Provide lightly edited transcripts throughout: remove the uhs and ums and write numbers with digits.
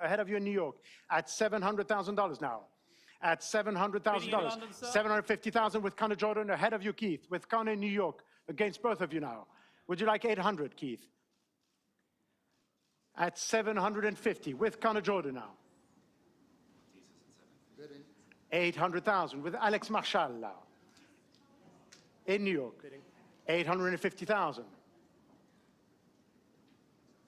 ahead of you in New York, at $700,000 now. At $700,000. 750,000 with Connor Jordan, ahead of you, Keith, with Connor in New York, against both of you now. Would you like 800, Keith? At 750, with Connor Jordan now. 800,000 with Alex Marshall now. In New York, 850,000.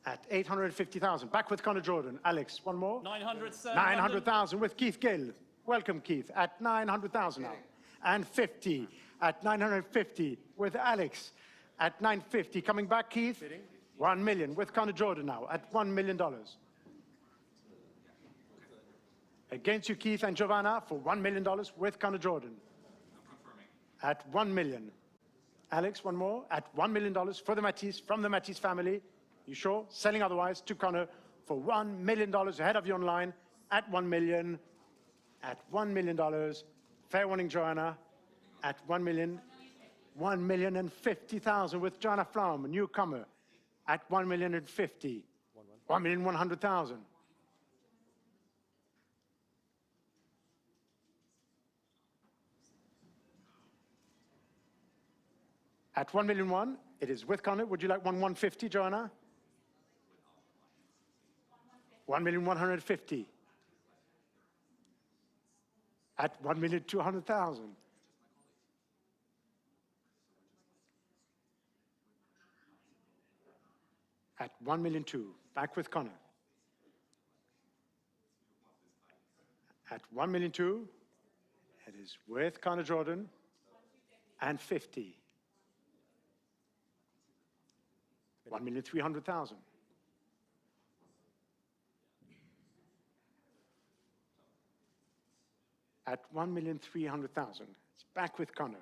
At 850,000, back with Connor Jordan. Alex, one more. 900,000 with Keith Gill. Welcome, Keith, at 900,000 now. And 50, at 950 with Alex, at 950. Coming back, Keith, 1 million with Connor Jordan now, at $1 million. Against you, Keith and Giovanna, for $1 million with Connor Jordan. At 1 million. Alex, one more, at $1 million for the Matisse, from the Matisse family. You sure? Selling otherwise to Connor for $1 million ahead of you online at 1 million. At $1 million. Fair warning, Joanna. At 1 million. 1,050,000 with Joanna Flom, a newcomer. At 1,050,000. 1,100,000. At 1,001,000, it is with Connor. Would you like 1,150,000, Joanna? 1,150,000. At 1,200,000. At 1,200,000, back with Connor. At 1,200,000, it is with Connor Jordan. And 50. 1,300,000. At 1,300,000, it's back with Connor.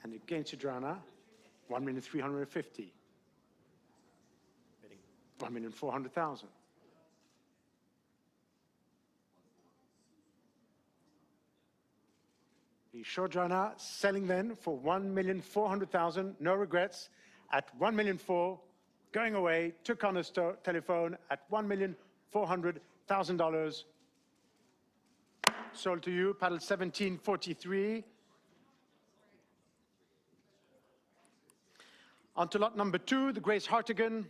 And against Adriana, 1,350,000. 1,400,000. Be sure, Joanna, selling then for 1,400,000, no regrets, at 1,400,000, going away to Connor's telephone at $1,400,000. Sold to you, paddle 1743. On to lot number 2, the Grace Hartigan,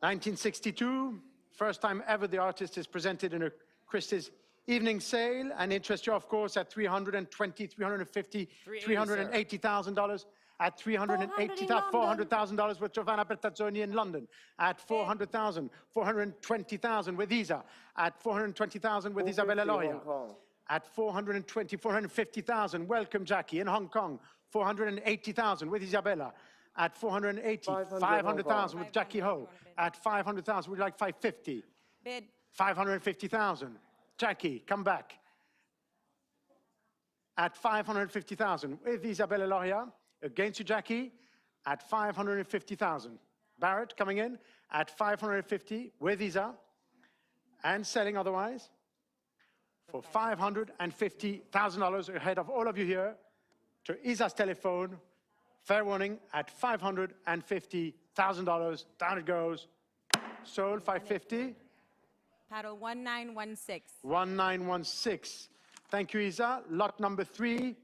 1962. First time ever the artist is presented in a Christie's evening sale, and interest you, of course, at $320,000, $350,000, $380,000. At $400,000 with Giovanna Bertazzoni in London. At $400,000, $420,000 with Isa. At $420,000 with Isabella Loya. At $450,000, welcome Jackie in Hong Kong. $480,000 with Isabella. At $480,000, $500,000 with Jackie Ho. At $500,000, we'd like $550,000. Bid. $550,000. Jackie, come back. At $550,000 with Isabella Loya. Against you, Jackie, at $550,000. Barrett coming in at $550,000 with Isa, and selling otherwise for $550,000 ahead of all of you here to Isa's telephone. Fair warning at $550,000. Down it goes. Sold $550,000. Paddle 1916. 1916. Thank you, Isa. Lot number 3.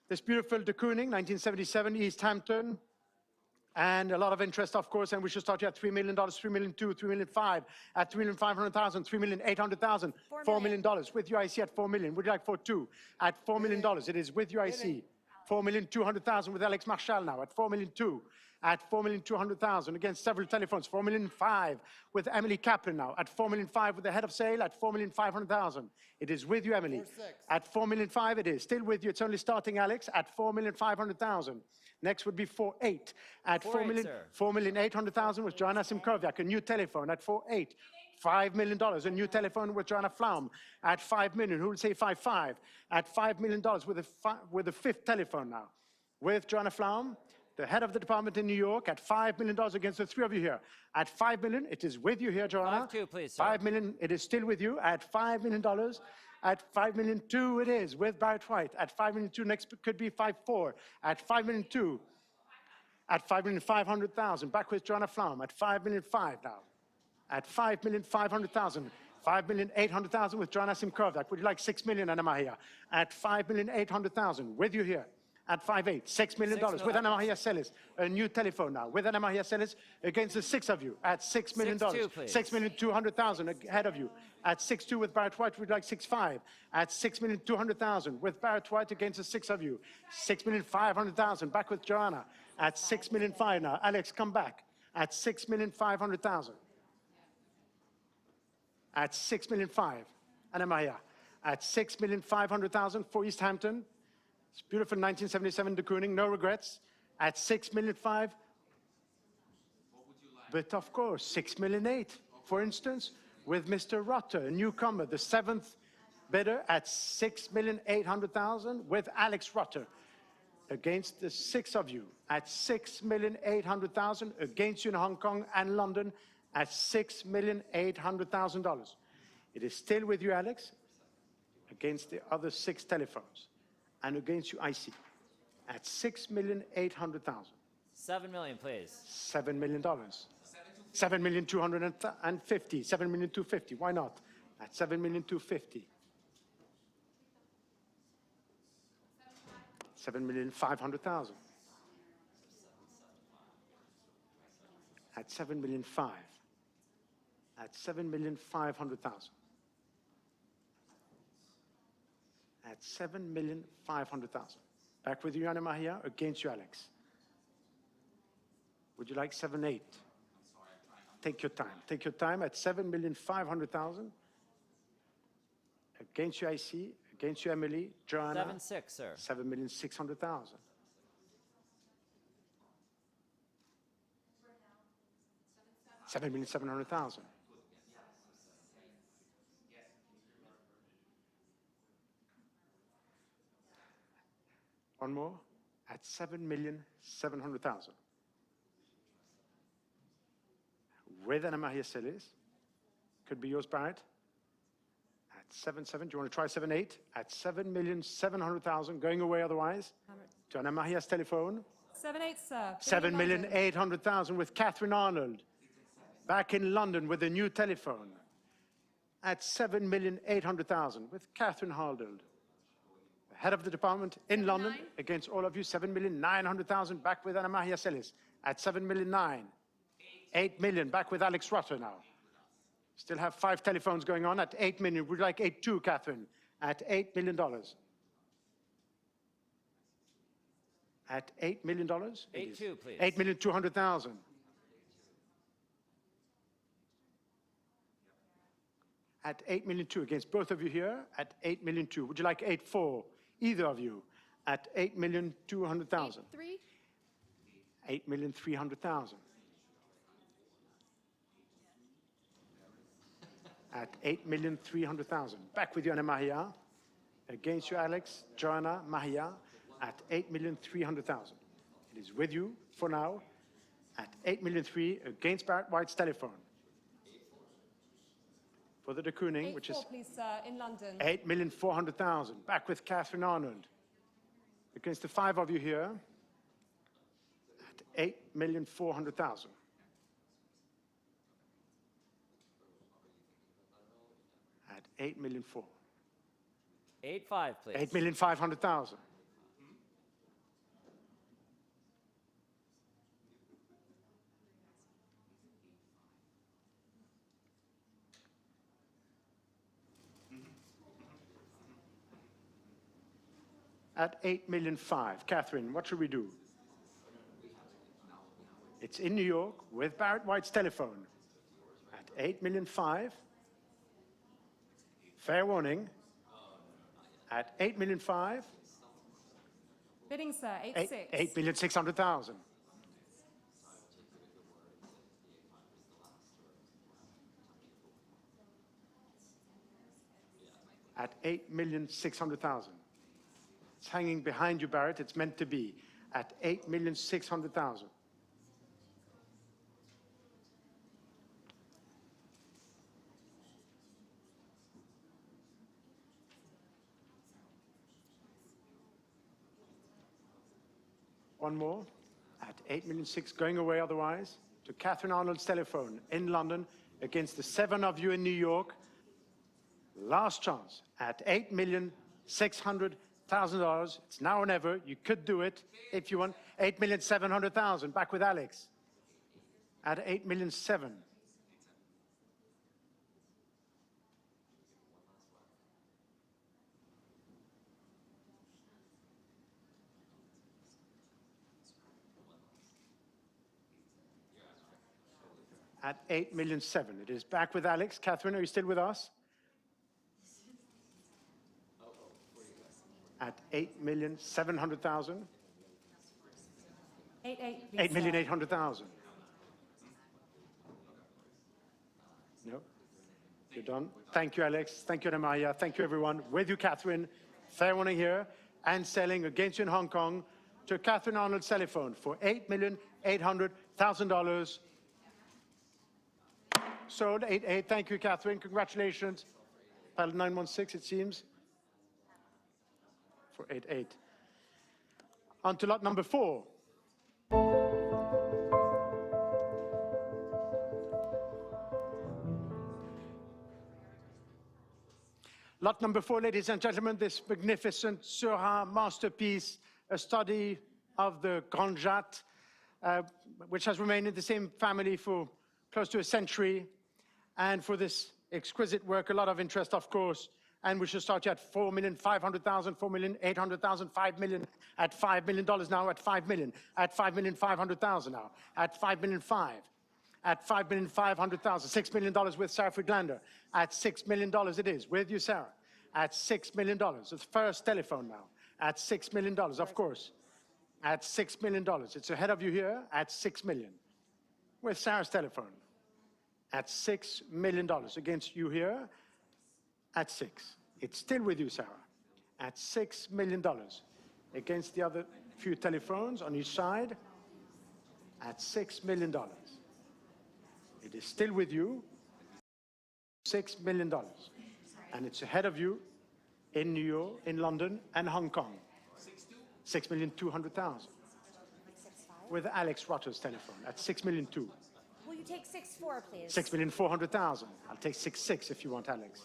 This beautiful de Kooning, 1977, East Hampton. And a lot of interest, of course, and we should start here at $3 million, $3,200,000, $3,500,000, at $3,500,000, $3,800,000, $4 million. With UIC at $4 million. Would you like 4.2? At $4 million, it is with UIC. $4,200,000 with Alex Marshall now at $4,200,000. At $4,200,000 against several telephones. $4,500,000 with Emily Kaplan now at $4,500,000 with the head of sale at $4,500,000. It is with you, Emily. At $4,500,000, it is still with you. It's only starting, Alex, at $4,500,000. Next would be 4.8 at 4,800,000 with Joanna Simkoviak, a new telephone at 4.8. $5 million, a new telephone with Joanna Flaum at $5 million. Who would say 5.5? At $5 million with a fifth telephone now. With Joanna Flaum, the head of the department in New York, at $5 million against the three of you here. At $5 million, it is with you here, Joanna. 5.2, please, sir. $5 million, it is still with you. At $5 million, at $5,200,000 it is with Barrett White. At $5,200,000, next could be 5.4. At $5,200,000, at $5,500,000, back with Joanna Flaum. At $5,500,000 now. at 5,500,000. 5,800,000 with Joanna Simkovak. Would you like 6 million, Anna Maria? At 5,800,000 with you here. At 5.8, $6 million with Anna Maria Celis. A new telephone now with Anna Maria Celis against the 6 of you at $6 million. 6,200,000 ahead of you. At 6.2 with Barrett White, we'd like 6.5. At 6,200,000 with Barrett White against the 6 of you. 6,500,000 back with Joanna. At 6,500,000 now. Alex, come back. At 6,500,000. At 6,500,000. Anna Maria. At 6,500,000 for East Hampton. It's beautiful 1977 de Kooning, no regrets. At 6,500,000. But of course, 6,800,000, for instance, with Mr. Rothko, a newcomer, the 7th bidder at 6,800,000 with Alex Rothko against the 6 of you at 6,800,000 against you in Hong Kong and London at $6,800,000. It is still with you, Alex, against the other 6 telephones. And against you, I see, at 6,800,000. 7 million, please. $7 million. 7,250,000. 7,250,000. Why not? At 7,250,000. 7,500,000. At 7,500,000. At 7,500,000. At 7,500,000. Back with you, Anna Maria, against you, Alex. Would you like 7.8? Take your time. Take your time at 7,500,000. Against you, I see. Against you, Emily, Joanna. 7.6, sir. 7,600,000. $7,700,000. One more at 7,700,000. With Anna Maria Celis. Could be yours, Barrett. At 7.7. Do you want to try 7.8? At 7,700,000. Going away otherwise. To Anna Maria's telephone. 7.8, sir. 7,800,000 with Catherine Arnold. Back in London with a new telephone. At 7,800,000 with Catherine Arnold. Head of the department in London against all of you, 7,900,000 back with Anna Maria Celis at 7,900,000. 8 million back with Alex Rothko now. Still have 5 telephones going on at 8 million. Would you like 8.2, Catherine? At $8 million. At $8 million? 8.2, please. 8,200,000. At 8,200,000 against both of you here at 8,200,000. Would you like 8.4? Either of you at 8,200,000. 8,300,000. At 8,300,000. Back with you, Anna Maria. Against you, Alex, Joanna, Maria, at 8,300,000. It is with you for now at 8,300,000 against Barrett White's telephone. For the de Kooning, which is please, sir, in London. 8,400,000. Back with Catherine Arnold. Against the 5 of you here at 8,400,000. At 8,400,000. 8.5, please. 8,500,000. At 8,500,000. Catherine, what should we do? It's in New York with Barrett White's telephone. At 8,500,000. Fair warning. At 8,500,000. Bidding, sir, 8.6. 8,600,000. At 8,600,000. It's hanging behind you, Barrett. It's meant to be at 8,600,000. One more at 8,600,000, going away otherwise to Catherine Arnold's telephone in London against the 7 of you in New York. Last chance at $8,600,000. It's now or never. You could do it if you want. $8,700,000. Back with Alex at $8,700,000. At $8,700,000. It is back with Alex. Catherine, are you still with us? At $8,700,000. 8,800,000. No? You're done. Thank you, Alex. Thank you, Amaya. Thank you, everyone. With you, Catherine. Fair warning here. And selling against you in Hong Kong to Catherine Arnold's telephone for $8,800,000. Sold 8-8. Thank you, Catherine. Congratulations. Panel 916, it seems. For 8-8. On to lot number 4. Lot number 4, ladies and gentlemen, this magnificent Seurat masterpiece, a study of the Grand Jatte, which has remained in the same family for close to a century. And for this exquisite work, a lot of interest, of course. And we should start you at $4,500,000, $4,800,000, $5 million, at $5 million now, at $5 million, at $5,500,000 now, at $5,500,000, at $5,500,000, $6 million with Sarah Friedlander, at $6 million it is, with you, Sarah, at $6 million. It's the first telephone now, at $6 million, of course, at $6 million. It's ahead of you here, at $6 million, with Sarah's telephone, at $6 million, against you here, at 6. It's still with you, Sarah, at $6 million. Against the other few telephones on each side, at $6 million. It is still with you, $6 million. And it's ahead of you in New York, in London, and Hong Kong. $6,200,000. With Alex Rotter's telephone at $6,200,000. Will you take 6-4, please? $6,400,000. I'll take 6-6 if you want, Alex.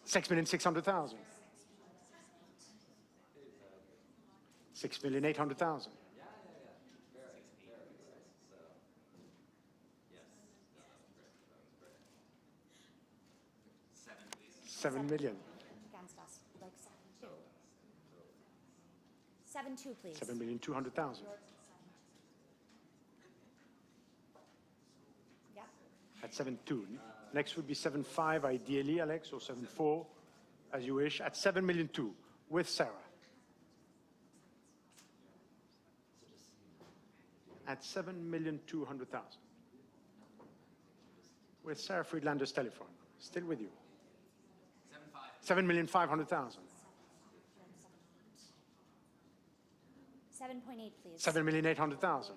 $6,600,000. $6,800,000. $7 million. Against us, like 7-2. 7-2, please. $7,200,000. Yeah. At 7.2. Next would be 7.5, ideally, Alex, or 7.4, as you wish, at 7,200,000 with Sarah. At 7,200,000 with Sarah Friedlander's telephone. Still with you. 7,500,000. 7.8, please. 7,800,000.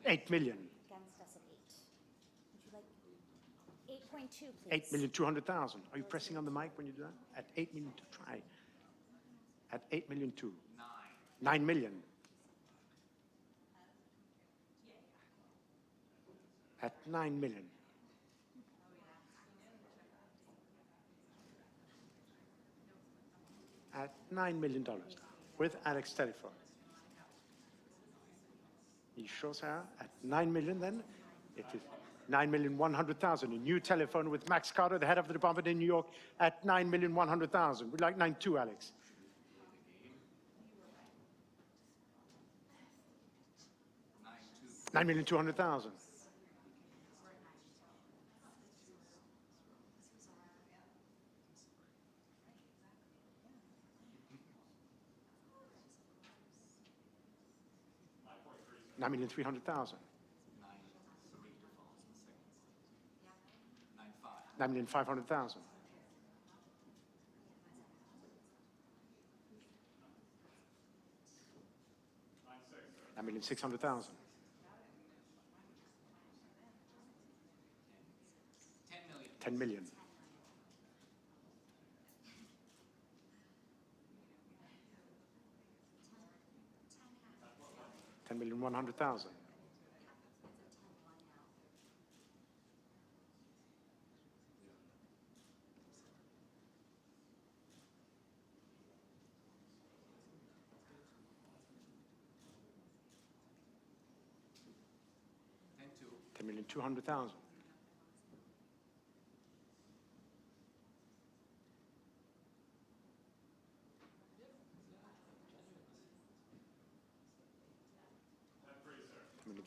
8 million. Against us at 8. Would you like 8.2, please? 8,200,000. Are you pressing on the mic when you do that? At 8 million to try. At 8,200,000. 9 million. At 9 million. At $9 million with Alex telephone. You sure, Sarah? At 9 million then? It is 9,100,000. A new telephone with Max Carter, the head of the department in New York, at 9,100,000. We'd like 9.2, Alex. $9,200,000. $9,300,000. 9,500,000. 9,600,000. 10 million. 10 10,100,000. $10,200,000.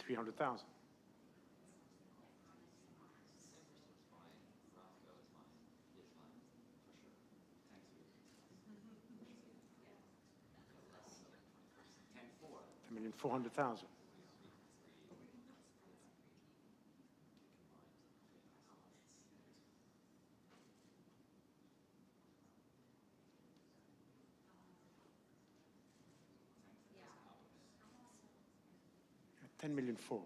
$300,000. $10,400,000. $10,400,000.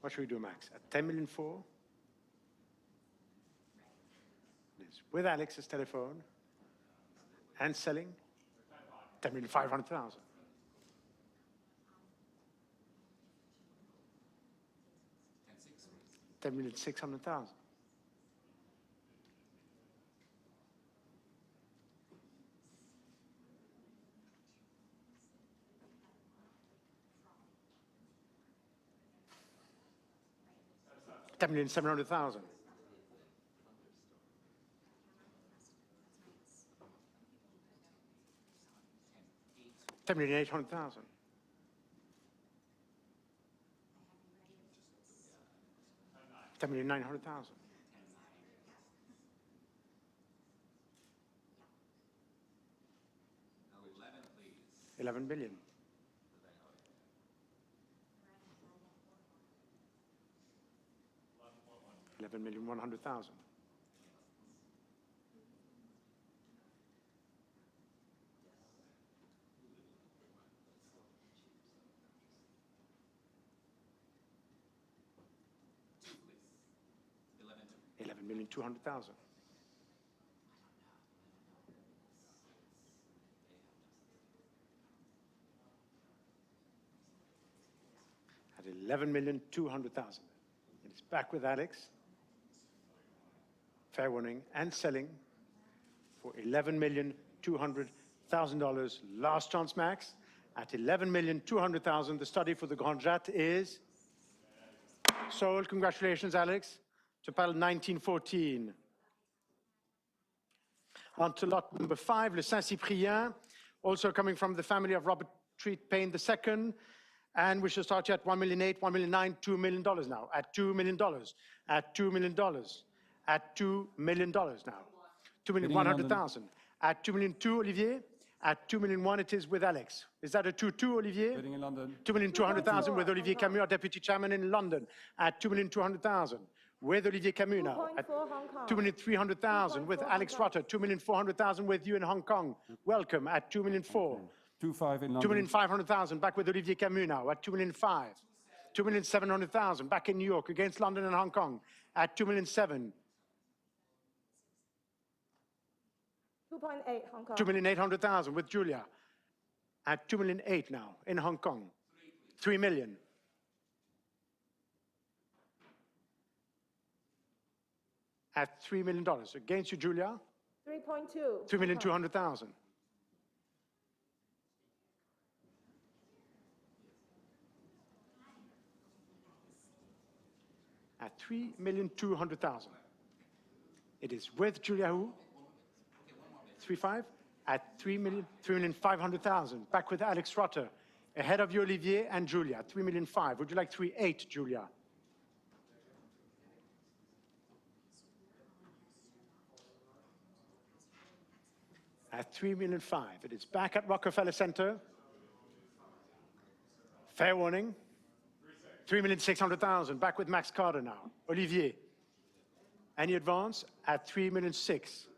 What should we do, Max? At 10,400,000? Yes. With Alex's telephone and selling 10,500,000. 10,600,000. $10,700,000. $10,800,000. $10,900,000. $11 billion. $11,100,000. $11,200,000. At $11,200,000. It's back with Alex. Fair warning and selling for $11,200,000. Last chance, Max. At $11,200,000, the study for the Grand Jatte is sold. Congratulations, Alex. To pile 1914. On to lot number 5, Le Saint-Cyprien, also coming from the family of Robert Treat Payne II. And we should start you at $1,800,000, $1,900,000, $2 million now. At $2 million. At $2 million. At $2 million now. $2,100,000. At $2,200,000, Olivier. At $2,100,000, it is with Alex. Is that a 2-2, Olivier? Bidding in London. $2,200,000 with Olivier Camus, our deputy chairman in London. At $2,200,000 with Olivier Camus now. At $2,300,000 with Alex Rutter. $2,400,000 with you in Hong Kong. Welcome at $2,400,000. 2.5 in London. $2,500,000 back with Olivier Camus now at $2,500,000. $2,700,000 back in New York against London and Hong Kong at $2,700,000. 2.8 Hong Kong. 2,800,000 with Julia at 2,800,000 now in Hong Kong. 3 million. At $3 million against you, Julia. 3.2. 2,200,000. At 3,200,000. It is with Julia who? 3.5 at 3,500,000. Back with Alex Rutter, ahead of you, Olivier and Julia. 3,500,000. Would you like 3.8, Julia? At 3,500,000. It is back at Rockefeller Center. Fair warning. 3,600,000. Back with Max Calder now. Olivier. Any advance? At 3,600,000.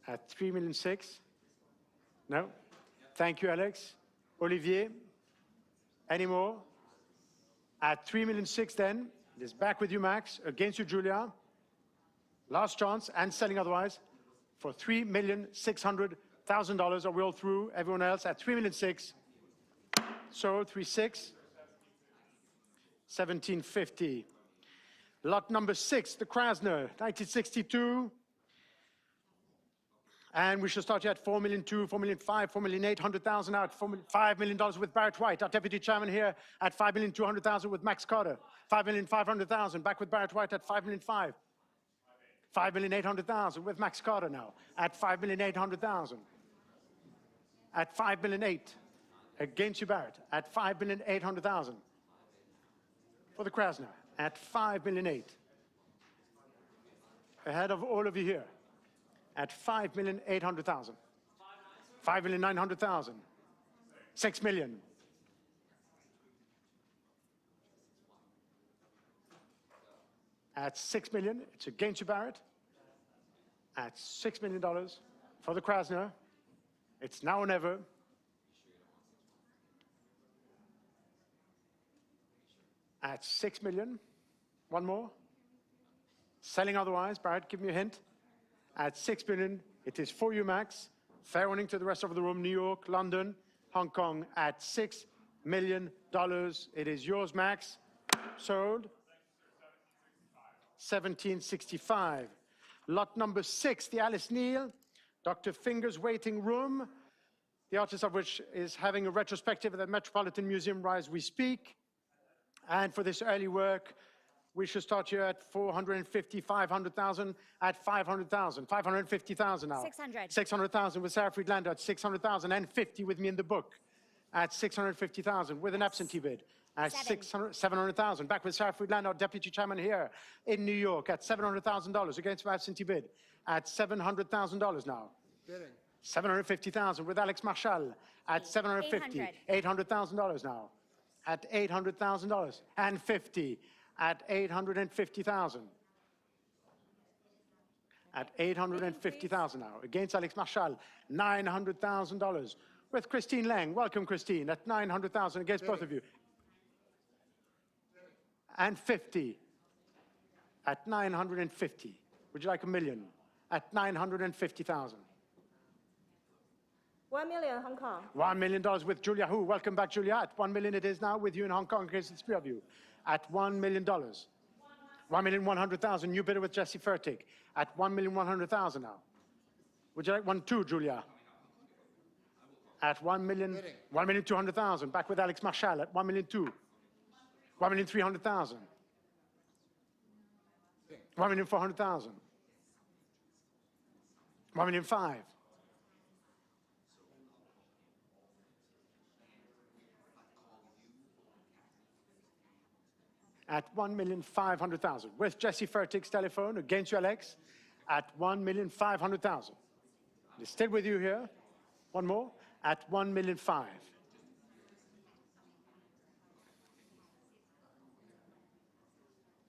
At 3,600,000? No? Thank you, Alex. Olivier? Any more? At 3,600,000 then, It is back with you, Max. Against you, Julia. Last chance and selling otherwise for $3,600,000. Are we all through? Everyone else at $3,600,000. Sold 3.6. 1750. Lot number 6, the Krasner, 1962. And we should start here at 4,200,000, 4,500,000, 4,800,000 out, $5 million with Barrett White. Our deputy chairman here at 5,200,000 with Max Carter. 5,500,000 back with Barrett White at 5,500,000. 5,800,000 with Max Carter now at 5,800,000. At 5,800,000 against you, Barrett at 5,800,000 for the Krasner at 5,800,000. Ahead of all of you here at 5,800,000. 5,900,000. 6 million. At 6 million, it's against you, Barrett. At $6 million for the Krasner. It's now or never. At 6 million. One more. Selling otherwise. Barrett, give me a hint. At 6 million, it is for you, Max. Fair warning to the rest of the room. New York, London, Hong Kong at $6 million. It is yours, Max. Sold. 1765. Lot number 6, the Alice Neel, Dr. Finger's Waiting Room, the artist of which is having a retrospective at the Metropolitan Museum Rise We Speak. And for this early work, we should start here at 450, 500,000, at 500,000, 550,000 now. 600. 600,000 with Sarah Friedlander at 600,000 and 50 with me in the book at 650,000 with an absentee bid. At 700,000. Back with Sarah Friedlander, our deputy chairman here in New York at $700,000 against my absentee bid at $700,000 now. Bidding. 750,000 with Alex Marshall at 750. $800,000 now at $800,000 and 50 at 850,000. At 850,000 now against Alex Marshall. $900,000 with Christine Lang. Welcome, Christine, at 900,000 against both of you. And 50 at 950. Would you like $1 million? At 950,000. 1 million Hong Kong. $1 million with Julia Hu. Welcome back, Julia. At 1 million it is now with you in Hong Kong against the three of you. At $1 million. 1,100,000. New bidder with Jesse Fertig. At 1,100,000 now. Would you like 1.2, Julia? At 1,200,000. Back with Alex Marshall at 1,200,000. 1,300,000. 1,400,000. 1,500,000. At 1,500,000. With Jesse Fertig's telephone against you, Alex, at 1,500,000. It's still with you here. One more. At 1,500,000.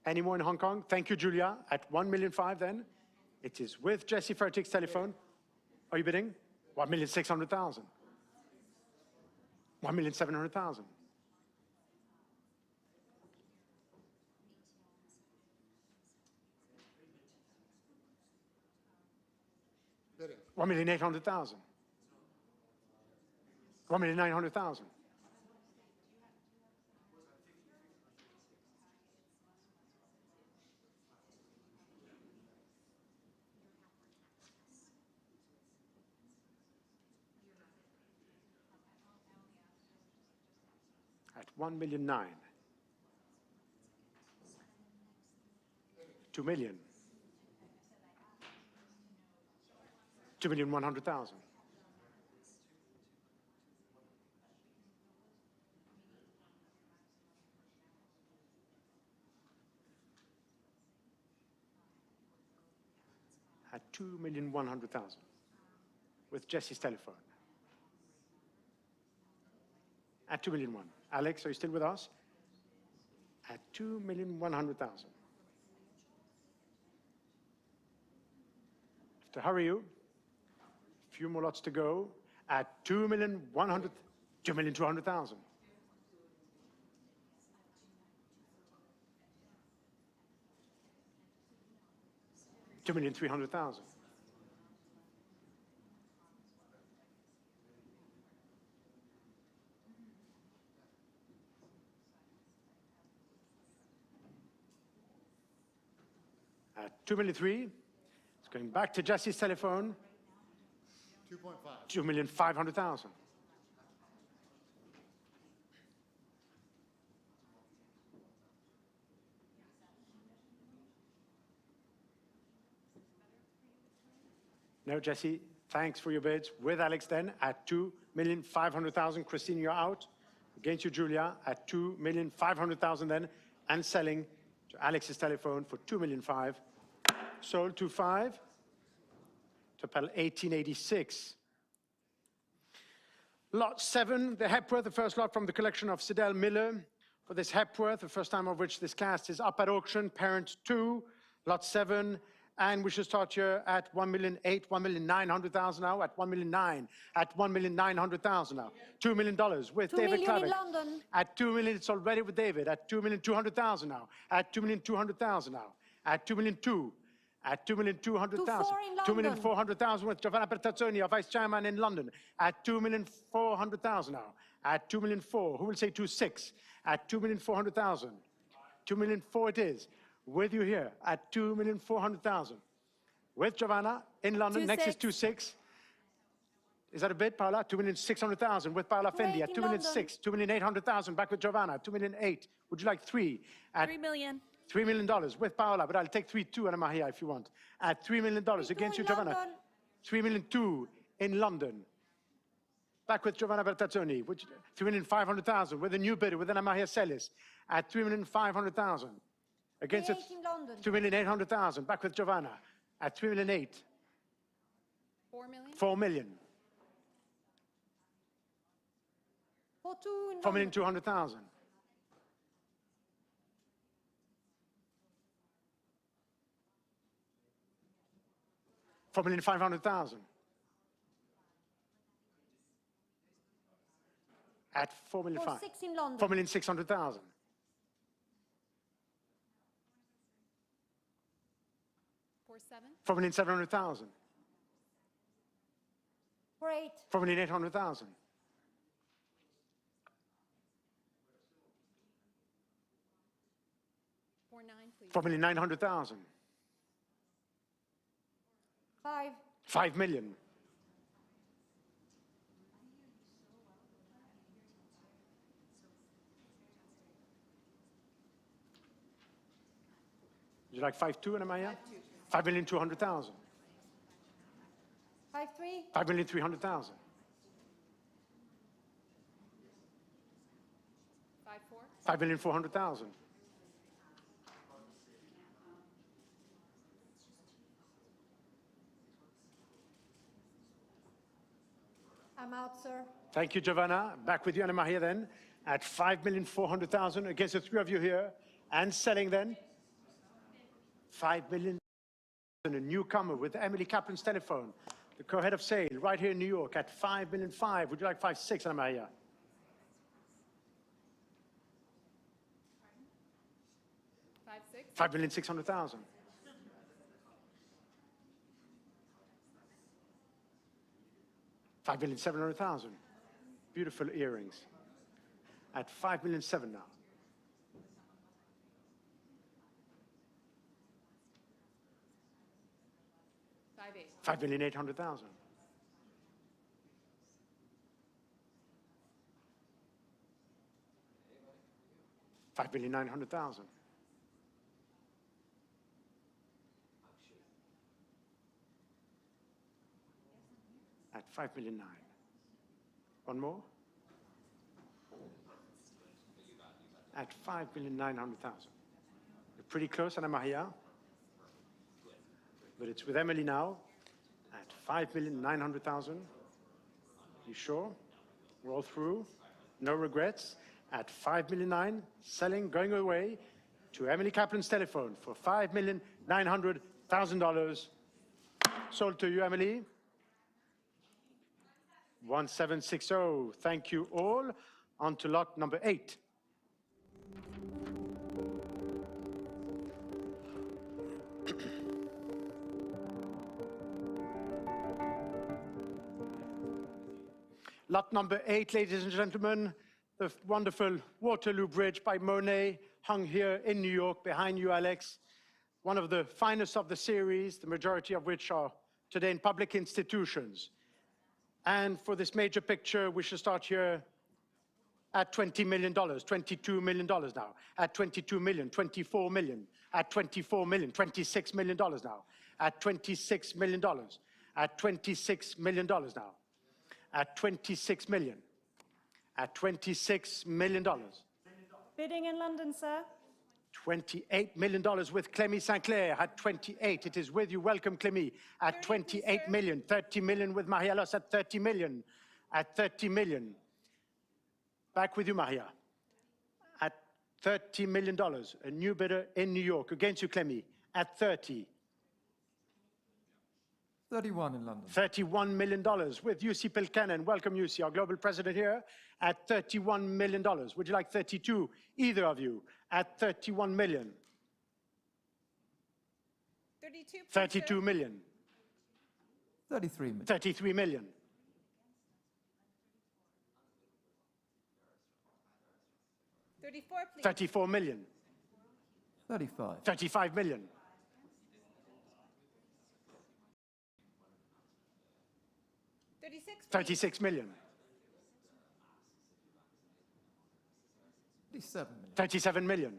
Any more in Hong Kong? Thank you, Julia. At 1,500,000 then. It is with Jesse Fertig's telephone. Are you bidding? 1,600,000. 1,700,000. Bidding. 1,800,000. 1,900,000. At 1,900,000. 2 million. 2,100,000. At 2,100,000 with Jesse's telephone. At 2,100,000. Alex, are you still with us? At 2,100,000. To hurry you. Few more lots to go. At 2,100,000. 2,200,000. 2,300,000. At 2,300,000, it's going back to Jesse's telephone. 2.5. 2,500,000. No, Jesse, thanks for your bids. With Alex then at 2,500,000. Christine, you're out. Against you, Julia, at 2,500,000 then, and selling to Alex's telephone for 2,500,000. Sold 2.5 to Pedal 1886. Lot 7, the Hepworth, the first lot from the collection of Sidel Miller. For this Hepworth, the first time of which this cast is up at auction, parent 2, lot 7. And we should start here at 1,800,000, 1,900,000 now, at 1,900,000, at 1,900,000 now. $2 million with $2 David million in Clavick. London. At 2 million, it's already with David. At 2,200,000 now. At 2,200,000 now. At 2,200,000. At 2,200,000. 2,400,000 with Giovanna Bertazzoni, our vice chairman in London. At 2,400,000 now. At 2,400,000. Who will say 2,600,000? At 2,400,000. 2,400,000 it is. With you here at 2,400,000. With Giovanna in London. Next is 2,600,000. Is that a bid, Paola? 2,600,000 with Paola Fendi at 2,600,000. 2,800,000 back with Giovanna. 2,800,000. Would you like 3? At $3 million. $3 million with Paola, but I'll take 3.2 Anna Maria if you want. At $3 million against you, Giovanna. 3,200,000 in London. Back with Giovanna Bertazzoni, which 3,500,000 with a new bidder with Anna Maria Celis at 3,500,000. Against it, 2,800,000. Back with Giovanna at 3,800,000. 4 million. 4 million. For 2 in 4,200,000. 4,500,000. At 4,500,000. 6 in London. 4,600,000. 4,700,000. 8. 4,800,000. 4,900,000. 5. 5 million. Would you like 5.2, Anna Maria? 5,200,000. 5.3. 5,300,000. 5,400,000. I'm out, sir. Thank you, Giovanna. Back with you, Anna Maria, then, at 5,400,000 against the three of you here, and selling then 5 million. A newcomer with Emily Kaplan's telephone, the co-head of sale, right here in New York at 5,500,000. Would you like 5.6, Anna Maria? 5,600,000. 5,700,000. Beautiful earrings. At 5,700,000 now. 5,800,000. 5,900,000. 5,900,000. One more. At 5,900,000. You're pretty close, Anna Maria. But it's with Emily now. At 5,900,000. You sure? We're all through. No regrets. At 5,900,000, selling, going away to Emily Kaplan's telephone for $5,900,000. Sold to you, Emily. 1760. Thank you all. On to lot number 8. Lot number 8, ladies and gentlemen, the wonderful Waterloo Bridge by Monet, hung here in New York, behind you, Alex. One of the finest of the series, the majority of which are today in public institutions. And for this major picture, we should start here at $20 million, $22 million now, at $22 million, $24 million, at $24 million, $26 million now, at $26 million, at $26 million now, at $26 million, at $26 million. Bidding in London, sir. $28 million with Clemmy Sinclair at 28. It is with you. Welcome, Clemmy. At 28 million. 30 million with Marie-Therese at 30 million. At 30 million. Back with you, Maria. At $30 million. A new bidder in New York. Against you, Clemmy. At 30. 31 in London. $31 million with UC Pilcanen. Welcome, UC, our global president here. At $31 million. Would you like 32? Either of you. At 31 million. 32. 32 million. 33 million. 33 million. 34, please. 34 million. 35. 35 million. 36. 36 million. 37 million. 37 million.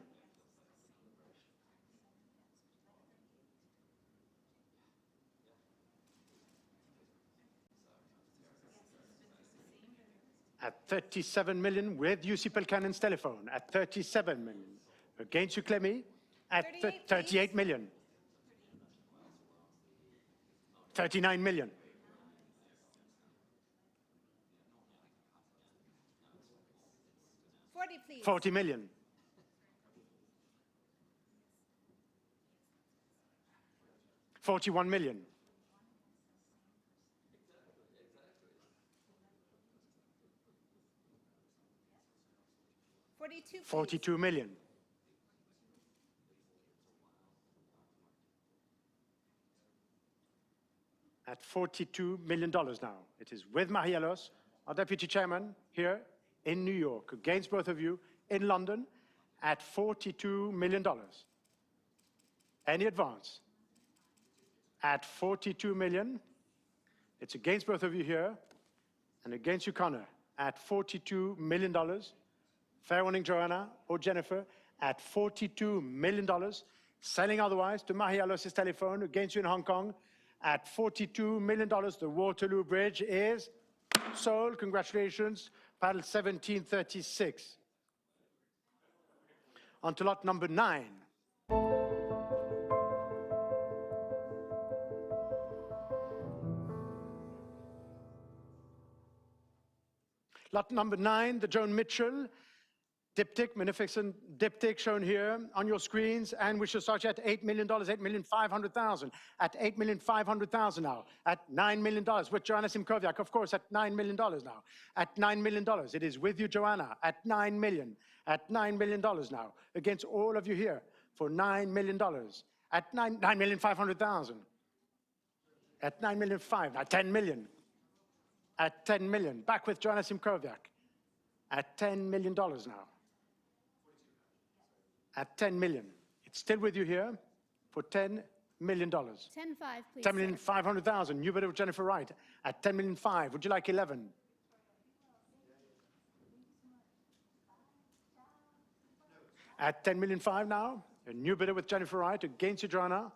37 million with UC Pelcanen's telephone. At 37 million. Against you, Clemmy. At 38 million. 39 million. 40, please. 40 million. 41 million. 42, please. 42 million. At $42 million now. It is with Marie-Therese, our deputy chairman, here in New York, against both of you in London, at $42 million. Any advance? At 42 million. It's against both of you here, and against you, Connor, at $42 million. Fair warning, Joanna or Jennifer, at $42 million. Selling otherwise to Marie-Therese's telephone, against you in Hong Kong, at $42 million. The Waterloo Bridge is sold. Congratulations. Paddle 1736. On to lot number 9. Lot number 9, the Joan Mitchell diptych, magnificent diptych shown here on your screens, and we shall start at $8 million, $8,500,000. At $8,500,000 now. At $9 million with Joanna Simkowiak, of course, at $9 million now. At $9 million, it is with you, Joanna, at $9 million. At $9 million now, against all of you here for $9 million. At $9,500,000. At $9,500,000, at $10 million. At $10 million, back with Joanna Simkowiak. At $10 million now. At $10 million. It's still with you here for $10 million. 10.5, please. $10,500,000. New bidder with Jennifer Wright at $10,500,000. Would you like 11? At $10,500,000 now. A new bidder with Jennifer Wright against you, Joanna.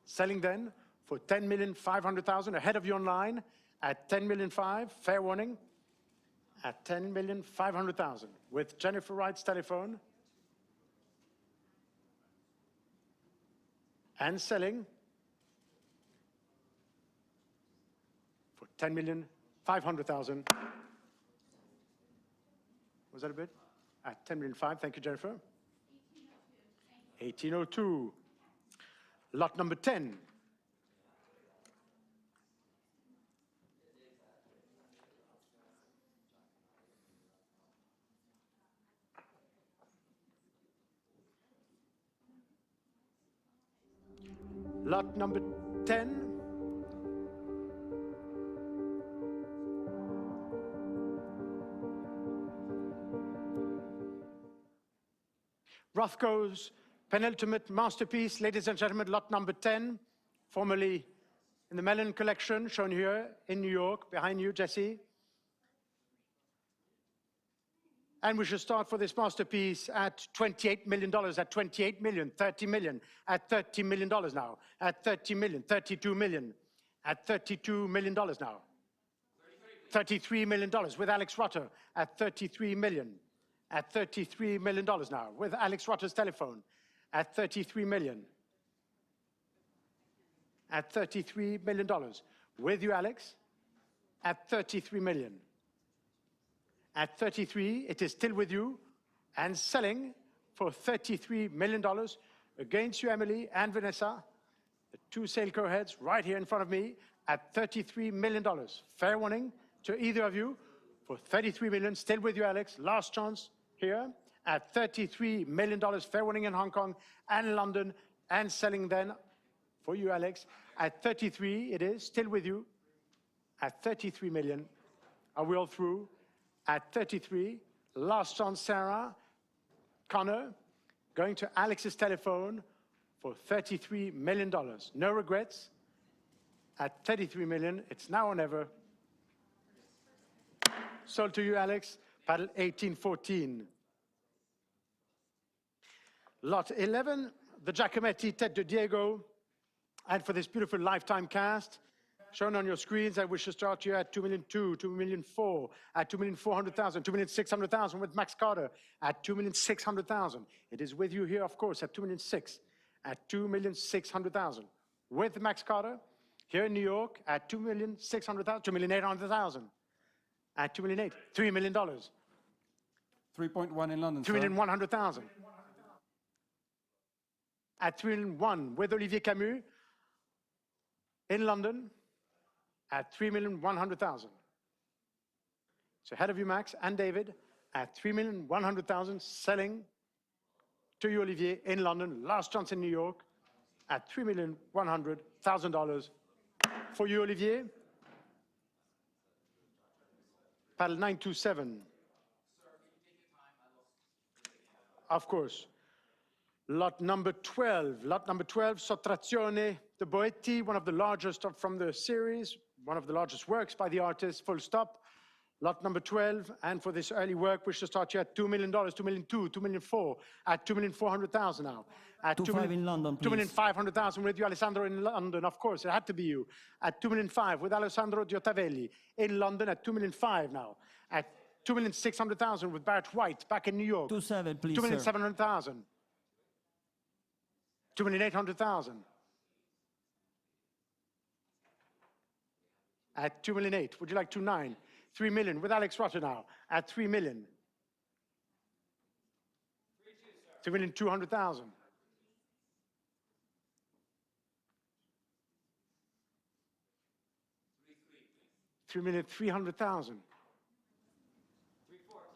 Selling then for $10,500,000. Ahead of you online at $10,500,000. Fair warning. At $10,500,000 with Jennifer Wright's telephone. And selling for $10,500,000. Was that a bid? At $10,500,000. Thank you, Jennifer. 1802. Lot number 10. Lot number 10. Rothko's penultimate masterpiece, ladies and gentlemen, lot number 10, formerly in the Mellon collection, shown here in New York, behind you, Jesse. And we should start for this masterpiece at $28 million, at 28 million, 30 million, at $30 million now, at 30 million, 32 million, at $32 million now. $33 million with Alex Rotter at 33 million, at $33 million now with Alex Rotter's telephone at 33 million, at $33 million with you, Alex, at 33 million. At 33, it is still with you and selling for $33 million against you, Emily and Vanessa, the two sale co-heads right here in front of me at $33 million. Fair warning to either of you for $33 million, still with you, Alex. Last chance here at $33 million. Fair warning in Hong Kong and London, and selling then for you, Alex, at 33. It is still with you at 33 million. Are we all through? At 33, last chance, Sarah. Connor, going to Alex's telephone for $33 million. No regrets. At 33 million, it's now or never. Sold to you, Alex. Paddle 1814. Lot 11, the Giacometti Tête de Diego. And for this beautiful lifetime cast, shown on your screens, I wish to start you at 2,200,000, 2,400,000, at 2,400,000, 2,600,000 with Max Carter at 2,600,000. It is with you here, of course, at 2,600,000, at 2,600,000 with Max Carter here in New York at 2,600,000, 2,800,000 at 2,800,000, $3 million. 3.1 in London, 3,100,000 at 3,100,000 with Olivier Camus in London at 3,100,000. So ahead of you, Max and David, at 3,100,000, selling to you, Olivier, in London. Last chance in New York at $3,100,000 for you, Olivier. Paddle 927. Of course. Lot number 12. Lot number 12, Sottrazione de Boetti, one of the largest from the series, one of the largest works by the artist, full stop. Lot number 12, and for this early work, we should start here at $2 million, 2,200,000, 2,400,000, at 2,400,000 now. At 2.5 in London, please. 2,500,000 with you, Alessandro, in London, of course, it had to be you. At 2,500,000 with Alessandro Diotavelli in London at 2,500,000 now. At 2,600,000 with Barrett White back in New York. 2.7, please, 2,700,000. 2,800,000. At 2,800,000. Would you like 2,900,000? 3 million with Alex Rotter now at 3 million. 3,200,000. 3,300,000.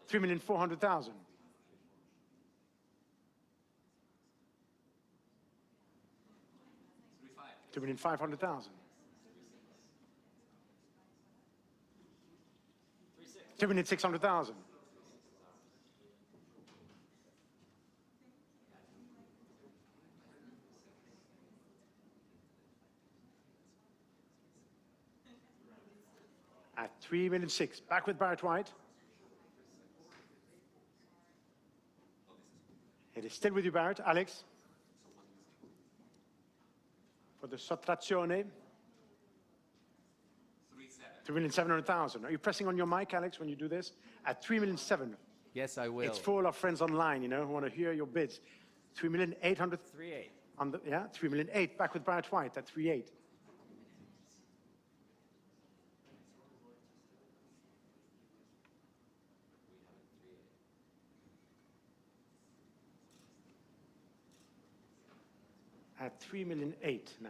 3,400,000. 2,500,000. 2,600,000. 3,600,000. Back with Barrett White. It is still with you, Barrett. Alex. For the Sottrazione. 3,700,000. Are you pressing on your mic, Alex, when you do this? At 3,700,000. Yes, I will. It's for all our friends online, you know, who want to hear your bids. 3,800,000. 3.8. On the, yeah, 3,800,000. Back with Barrett White at 3,800,000. At 3,800,000 now.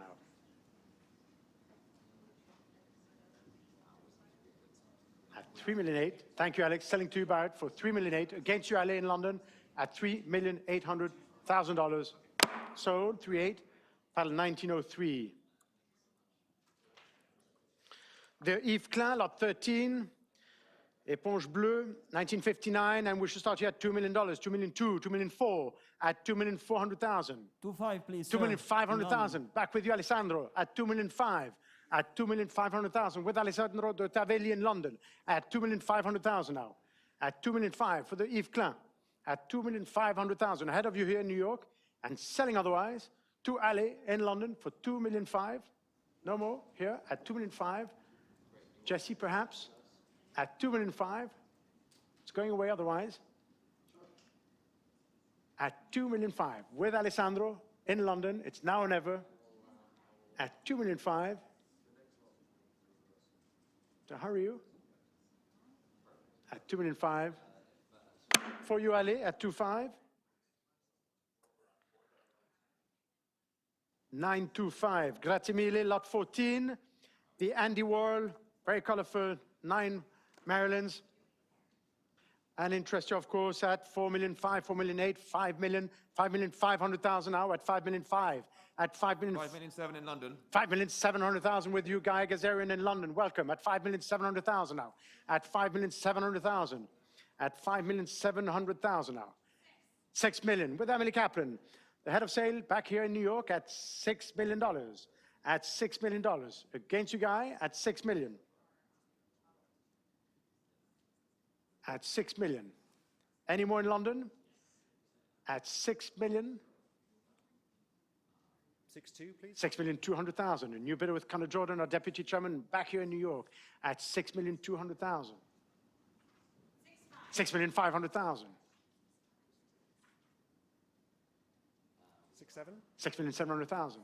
At 3,800,000. Thank you, Alex. Selling to you, Barrett, for 3,800,000 against you, Ale, in London at $3,800,000. Sold 3,800,000. Paddle 1903. The Yves Klein, lot 13. Éponge Bleue, 1959, and we should start here at $2 million, $2 million, $2 million, at $2,400,000. 2.5, please. $2,500,000. Back with you, Alessandro, at $2,500,000. At $2,500,000 with Alessandro de Tavelli in London at $2,500,000 now. At $2,500,000 for the Yves Klein. At $2,500,000 ahead of you here in New York and selling otherwise to Ali in London for $2,500,000. No more here at $2,500,000. Jesse perhaps at $2,500,000. It's going away otherwise. At $2,500,000 with Alessandro in London. It's now or never. At $2,500,000. To hurry you. At $2,500,000. For you, Ali, at $2,500,000. 925. Grazie mille. Lot 14. The Andy Warhol, very colorful, 9 Marilyns. And interest you, of course, at $4,500,000, $4,800,000, $5,000,000, $5,500,000 now at $5,500,000. At $5,700,000 in London. $5,700,000 with you, Guy Gazarian in London. Welcome. At $5,700,000 now. At $5,700,000. At $5,700,000 now. $6 million with Emily Kaplan. The head of sale back here in New York at $6 million. At $6 million. Against you, Guy, at $6 million. At $6 million. Any more in London? At $6 million. 6.2, please. 6,200,000. A new bidder with Conor Jordan, our deputy chairman, back here in New York at 6,200,000. 6,500,000. 6.7. 6,700,000.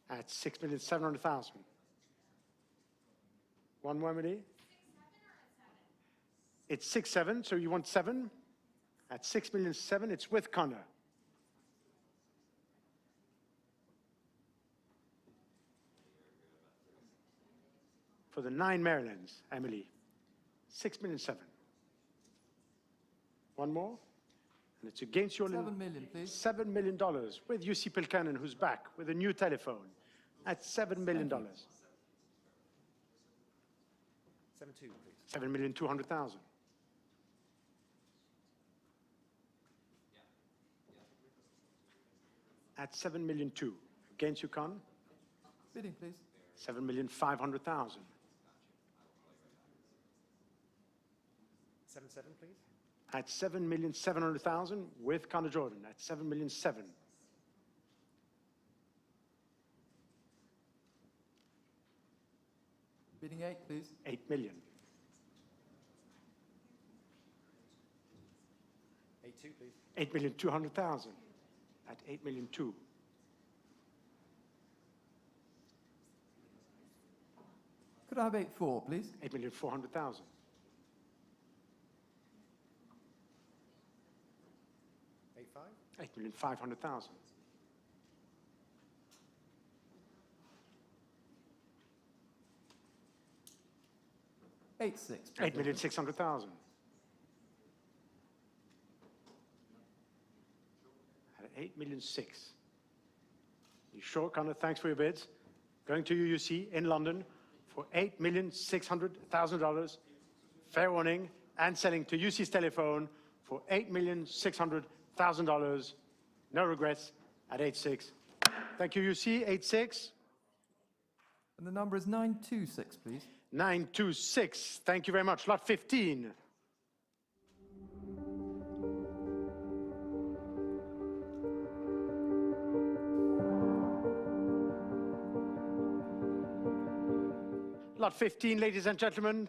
At 6,700,000. One more, Emily. It's 6.7, so you want 7? At 6,700,000, it's with Connor. For the 9 Marilyns, Emily, 6,700,000. One more, and it's against your $7 million, please. $7 million with UC Pilcanen, who's back with a new telephone at $7 million. 7.2, please. 7,200,000. At 7,200,000. Against you, Con? Bidding, please. 7,500,000. 7.7, please. At 7,700,000 with Conor Jordan at 7,700,000. Bidding 8, please. 8 million. 8.2, please. 8,200,000 at 8,200,000. Could I have 8.4, please? 8,400,000. 8.5. 8,500,000. 8.6. 8,600,000. At 8,600,000. You sure, Conor? Thanks for your bids. Going to you, UC, in London for $8,600,000. Fair warning. And selling to UC's telephone for $8,600,000. No regrets at 8.6. Thank you, UC. 8.6. And the number is 926, please. 926. Thank you very much. Lot 15. Lot 15, ladies and gentlemen,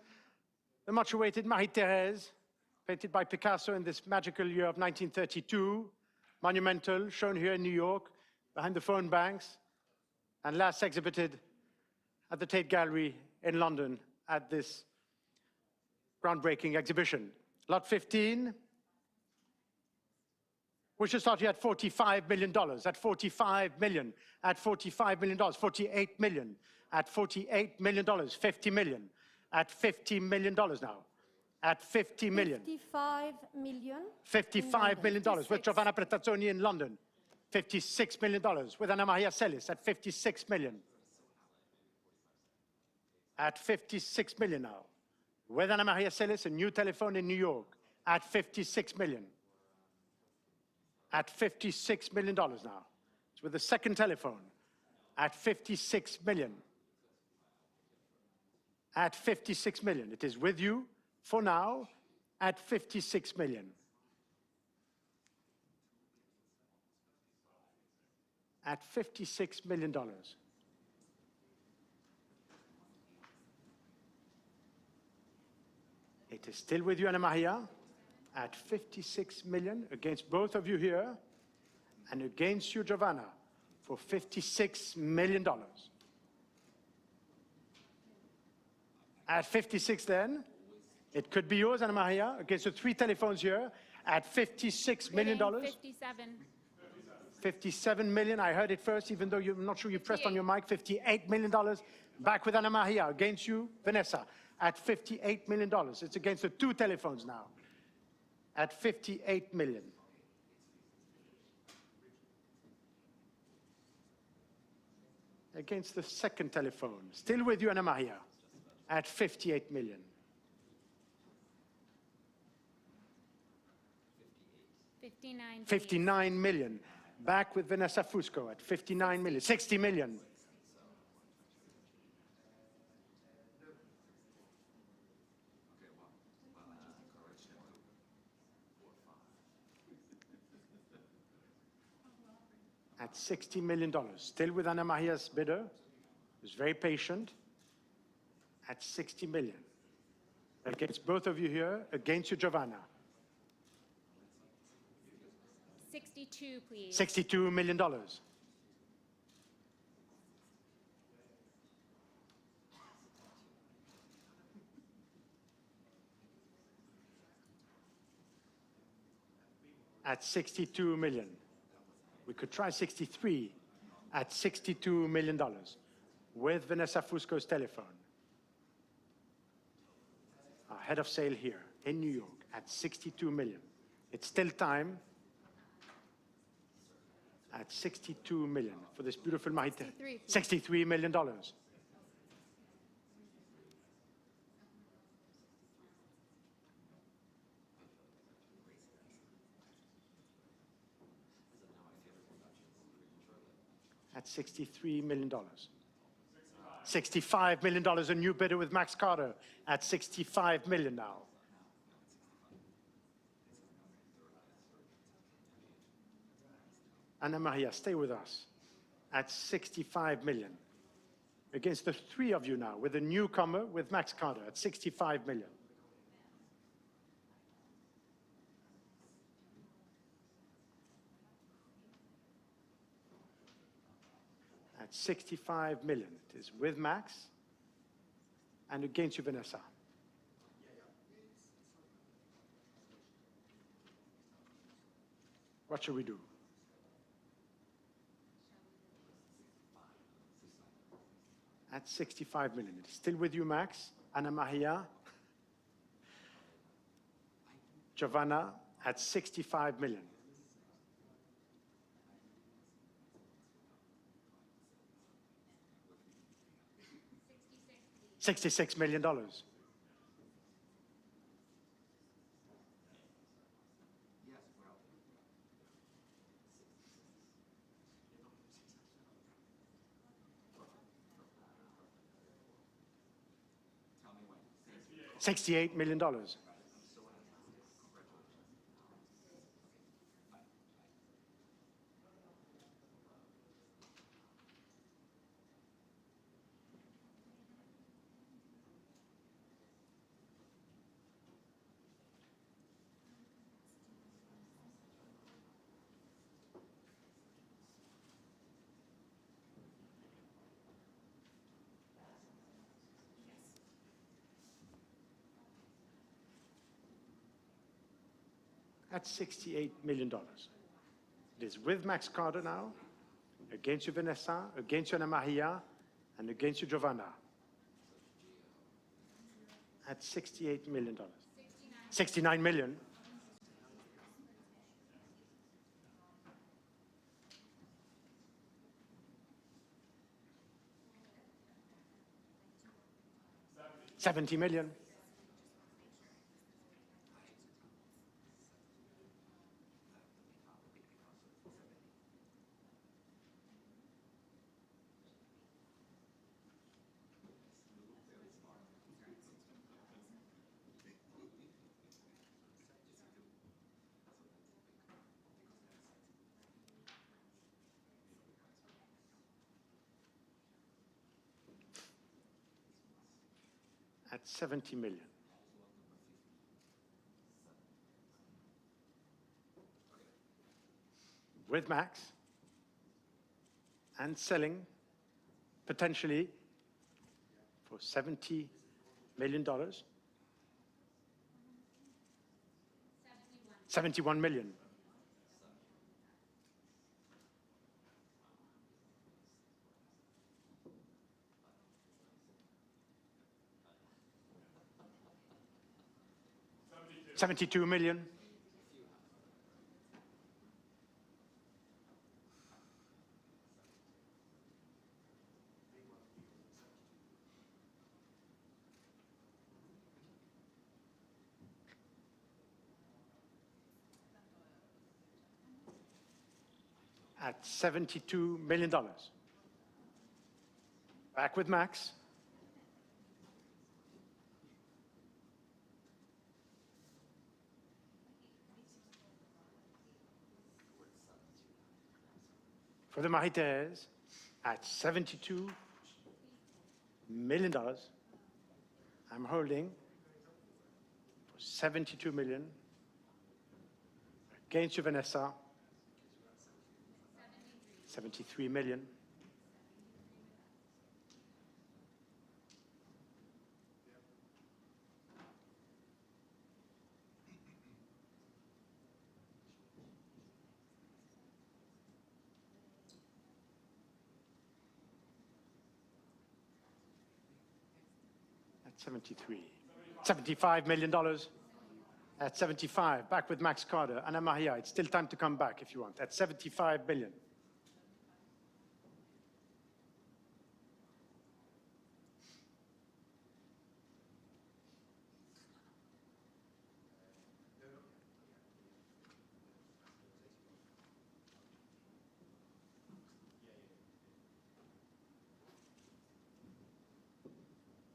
the much-awaited Marie-Therese, painted by Picasso in this magical year of 1932, monumental, shown here in New York, behind the phone banks, and last exhibited at the Tate Gallery in London at this groundbreaking exhibition. Lot 15, we should start here at $45 million, at $45 million, at $45 million, $48 million, at $48 million, $50 million, at $50 million now, at $50 million. $55 million. $55 million with Giovanna Pretazzoni in London. $56 million with Anna Maria Celis at $56 million. at 56 million now. With Anna Maria Celis, a new telephone in New York at 56 million. At $56 million now. It's with the second telephone at 56 million. At 56 million. It is with you for now at 56 million. At $56 million. It is still with you, Anna Maria, at 56 million against both of you here and against you, Giovanna, for $56 million. At 56 then, it could be yours, Anna Maria, against the three telephones here at $56 million. 57. 57 million, I heard it first, even though I'm not sure you pressed on your mic. $58 million, back with Anna Maria, against you, Vanessa, at $58 million. It's against the two telephones now, at 58 million. Against the second telephone, still with you, Anna Maria, at 58 million. 59. 59 million. Back with Vanessa Fusco at 59 million. 60 million. At $60 million. Still with Anna Maria's bidder, who's very patient, at 60 million. Against both of you here, against you, Giovanna. 62, please. $62 million. At 62 million. We could try 63 at $62 million with Vanessa Fusco's telephone. Our head of sale here in New York at 62 million. It's still time. At 62 million for this beautiful Marie-Therese. $63 million. At $63 million. $65 million, a new bidder with Max Carter at 65 million now. Anna Maria, stay with us at 65 million. Against the three of you now, with a newcomer with Max Carter at 65 million. At 65 million. It is with Max and against you, Vanessa. What shall we do? At 65 million. It is still with you, Max, Anna Maria, Giovanna at 65 million. $66 million. $68 million. At $68 million. It is with Max Carter now, against you, Vanessa, against you, Anna Maria, and against you, Giovanna. At $68 million. 69 million. 70 million. At 70 million. With max and selling potentially for $70 million. 71 million. $72 million. At $72 million. Back with max. For the Marie-Therese at $72 million. I'm holding for 72 million. Against you, Vanessa. 73 million. At 73. $75 million. At 75. Back with Max Calder. Anna Maria, it's still time to come back if you want. At 75 million.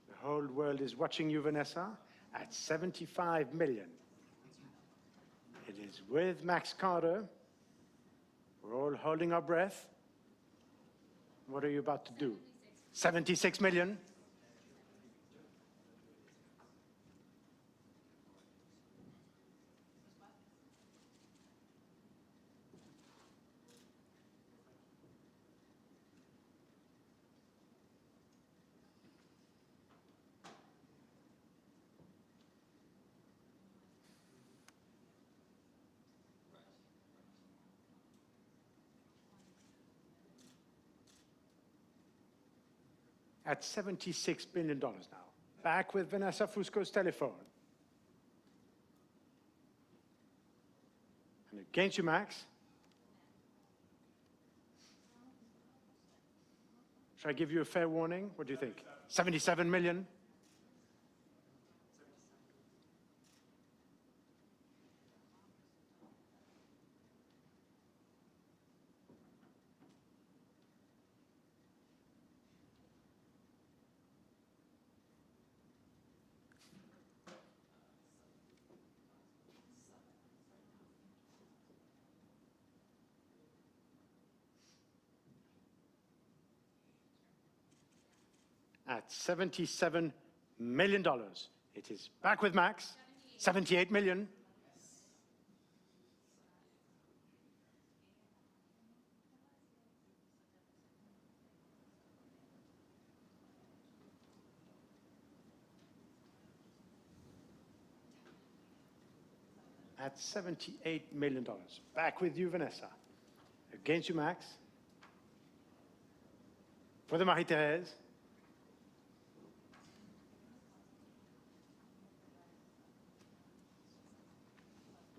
The whole world is watching you, Vanessa, at 75 million. It is with Max Calder. We're all holding our breath. What are you about to do? 76 million. At $76 billion now. Back with Vanessa Fusco's telephone. And against you, Max. Should I give you a fair warning? What do you think? 77 million? At $77 million. It is back with Max. 78 million. At $78 million. Back with you, Vanessa. Against you, Max. For the Marie-Therese.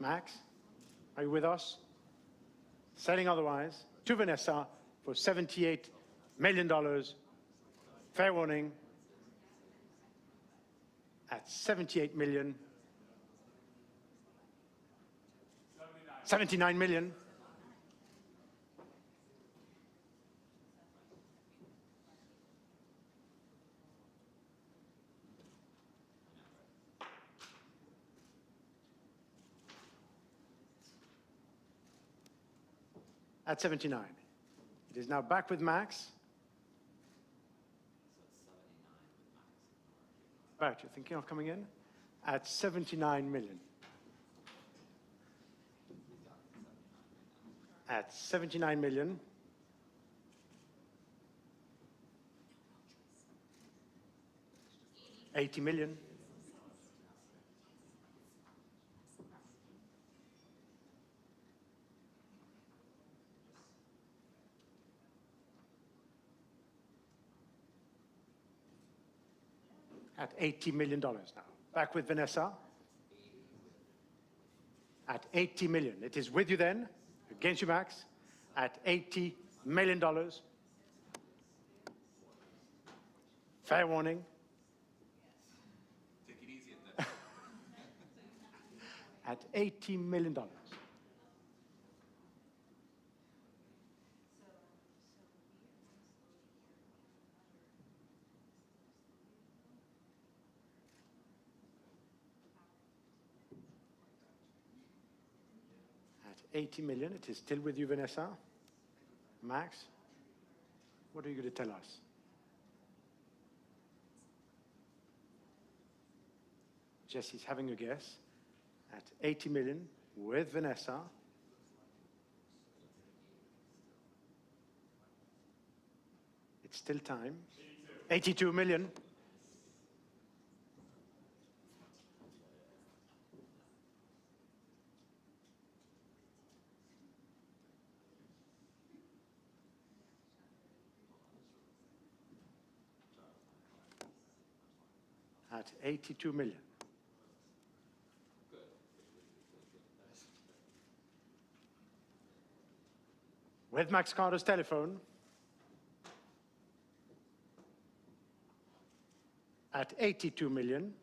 Max, are you with us? Selling otherwise to Vanessa for $78 million. Fair warning. at 78 million. 79 million. At 79. It is now back with Max. Bart, you're thinking of coming in? At 79 million. At 79 million. $80 million. At $80 million now. Back with Vanessa. At $80 million. It is with you then. Against you, Max. At $80 million. Fair warning. Take it easy at that. At $80 million. At 80 million, it is still with you, Vanessa. Max, what are you going to tell us? Jesse's having a guess. At 80 million, with Vanessa. It's still time. 82 million. At 82 million. With Max Calder's telephone. At 82 million.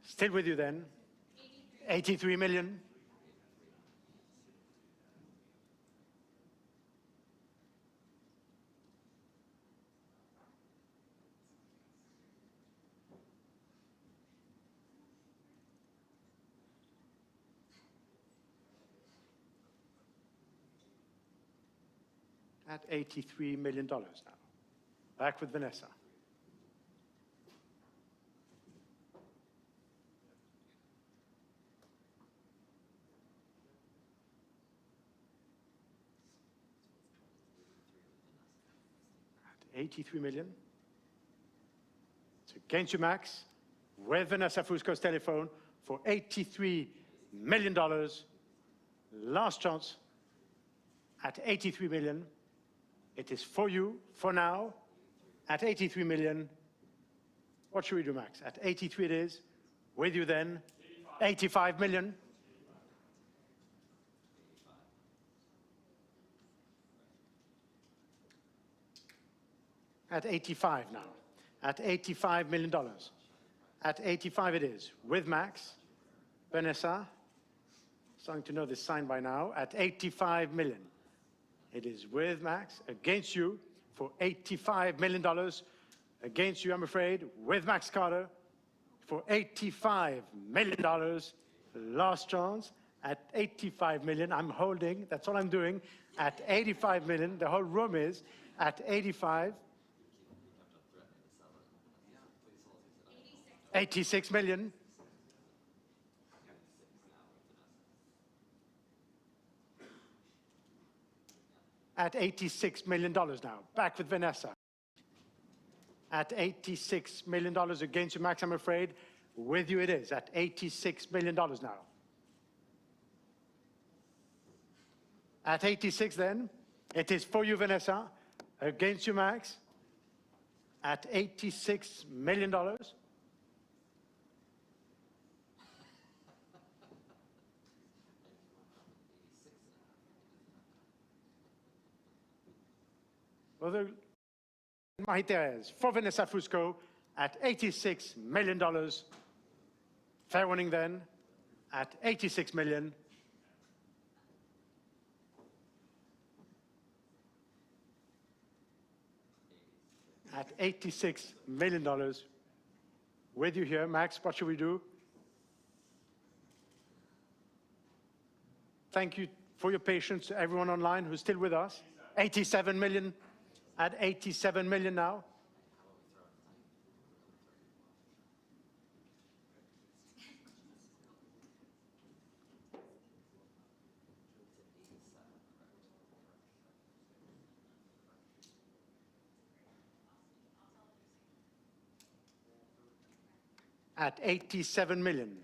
Still with you then. 83 million. At $83 million now. Back with Vanessa. At 83 million. It's against you, Max. With Vanessa Fusco's telephone for $83 million. Last chance. At 83 million. It is for you, for now, at 83 million. What should we do, Max? At 83 it is. With you then, 85 million. At 85 now. At $85 million. At 85 it is. With Max, Vanessa, starting to know this sign by now, at 85 million. It is with Max, against you, for $85 million. Against you, I'm afraid, with Max Calder, for $85 million. Last chance, at 85 million. I'm holding, that's all I'm doing. At 85 million, the whole room is at 85. 86 million. At $86 million now. Back with Vanessa. At $86 million against you, Max, I'm afraid. With you it is. At $86 million now. At 86 then. It is for you, Vanessa. Against you, Max. At $86 million. for the Marie-Therese, for Vanessa Fusco at $86 million. Fair warning then at 86 million. At $86 million. With you here, Max, what should we do? Thank you for your patience to everyone online who's still with us. 87 million, at 87 million now. At 87 million,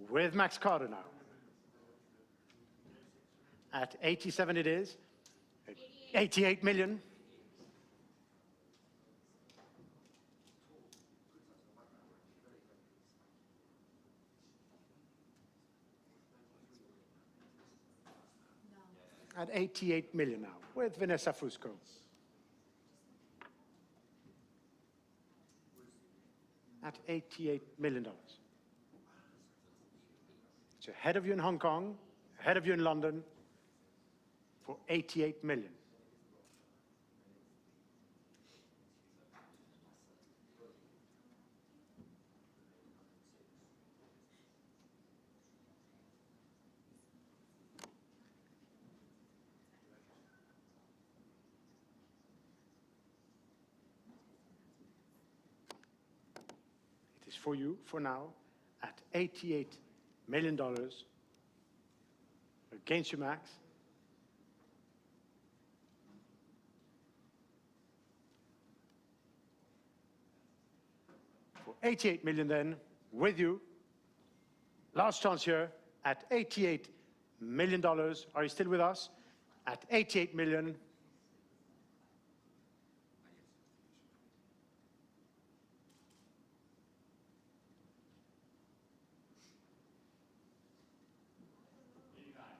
with Max Calder now. At 87 it is. 88 million. At 88 million now, with Vanessa Fusco. At $88 million. It's ahead of you in Hong Kong, ahead of you in London, for 88 million. It is for you, for now, at $88 million. Against you, Max. For 88 million then, with you. Last chance here at $88 million. Are you still with us? At 88 million.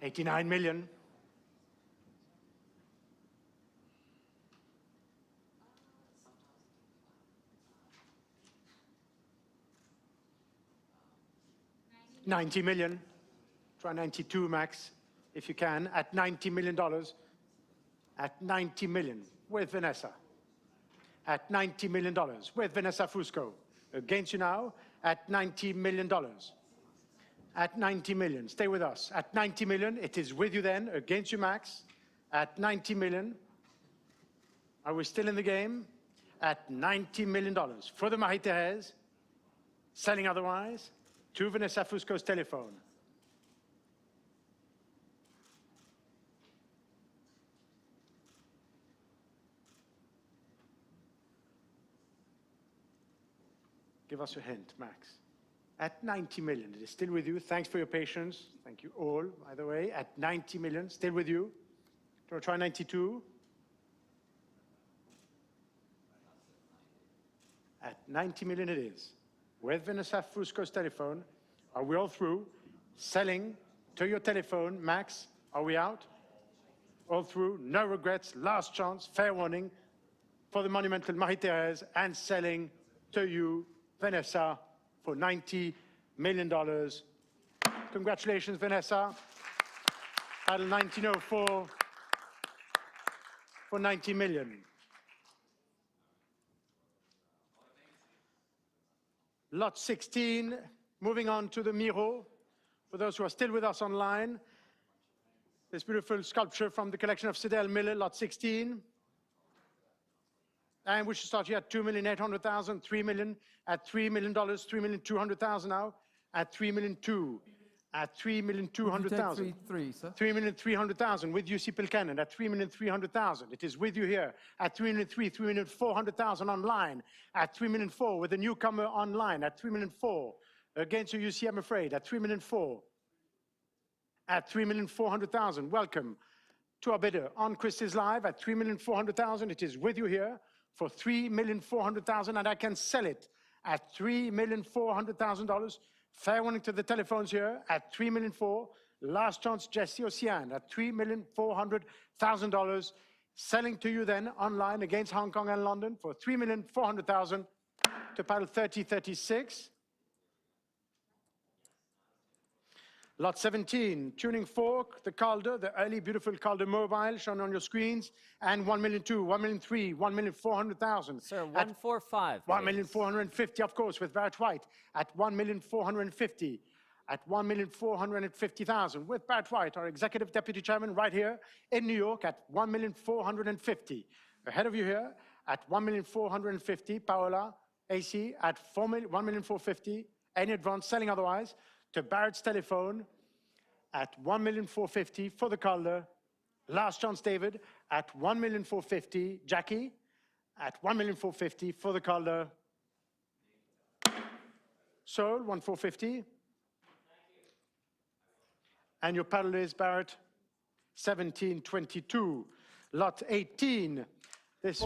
$89 million. $90 million. Try 92, Max, if you can, at $90 million. At $90 million, with Vanessa. At $90 million, with Vanessa Fusco. Against you now, at $90 million. At 90 million, stay with us. At 90 million, it is with you then, against you, Max. At 90 million, are we still in the game? At $90 million for the Marie-Therese, selling otherwise, to Vanessa Fusco's telephone. Give us a hint, Max. At 90 million, it is still with you. Thanks for your patience. Thank you all, by the way. At 90 million, still with you. Do you want to try 92? At 90 million it is. With Vanessa Fusco's telephone, are we all through? Selling to your telephone, Max, are we out? All through, no regrets, last chance, fair warning for the monumental Marie-Therese, and selling to you, Vanessa, for $90 million. Congratulations, Vanessa. Title 1904 for $90 million. Lot 16, moving on to the Miro. For those who are still with us online, this beautiful sculpture from the collection of Sidel Miller, lot 16. And we should start here at 2,800,000, 3 million, at $3 million, 3,200,000 now, at 3,200,000, at 3,200,000. 3, sir. 3,300,000 with UC Pilcanen at 3,300,000. It is with you here at 3,300,000, 3,400,000 online, at 3,400,000 with a newcomer online at 3,400,000. Against you, UC, I'm afraid, at 3,400,000. At 3,400,000. Welcome to our bidder on Christie's Live at 3,400,000. It is with you here for $3,400,000, and I can sell it at $3,400,000. Fair warning to the telephones here at $3,400,000. Last chance, Jesse Ocean at $3,400,000. Selling to you then online against Hong Kong and London for 3,400,000 to paddle 3036. Lot 17, tuning fork, the Calder, the early beautiful Calder mobile shown on your screens, and 1,200,000, 1,300,000, 1,400,000. Sir, 145. 1,450,000, of course, with Barrett White at 1,450,000. At 1,450,000 with Barrett White, our executive deputy chairman, right here in New York at 1,450,000. Ahead of you here at 1,450,000, Paola AC at 1,450,000. Any advance selling otherwise to Barrett's telephone at 1,450,000 for the Calder. Last chance, David, at 1,450,000. Jackie at 1,450,000 for the Calder. Sold, 1,450,000. And your paddle is Barrett 1722. Lot 18. This.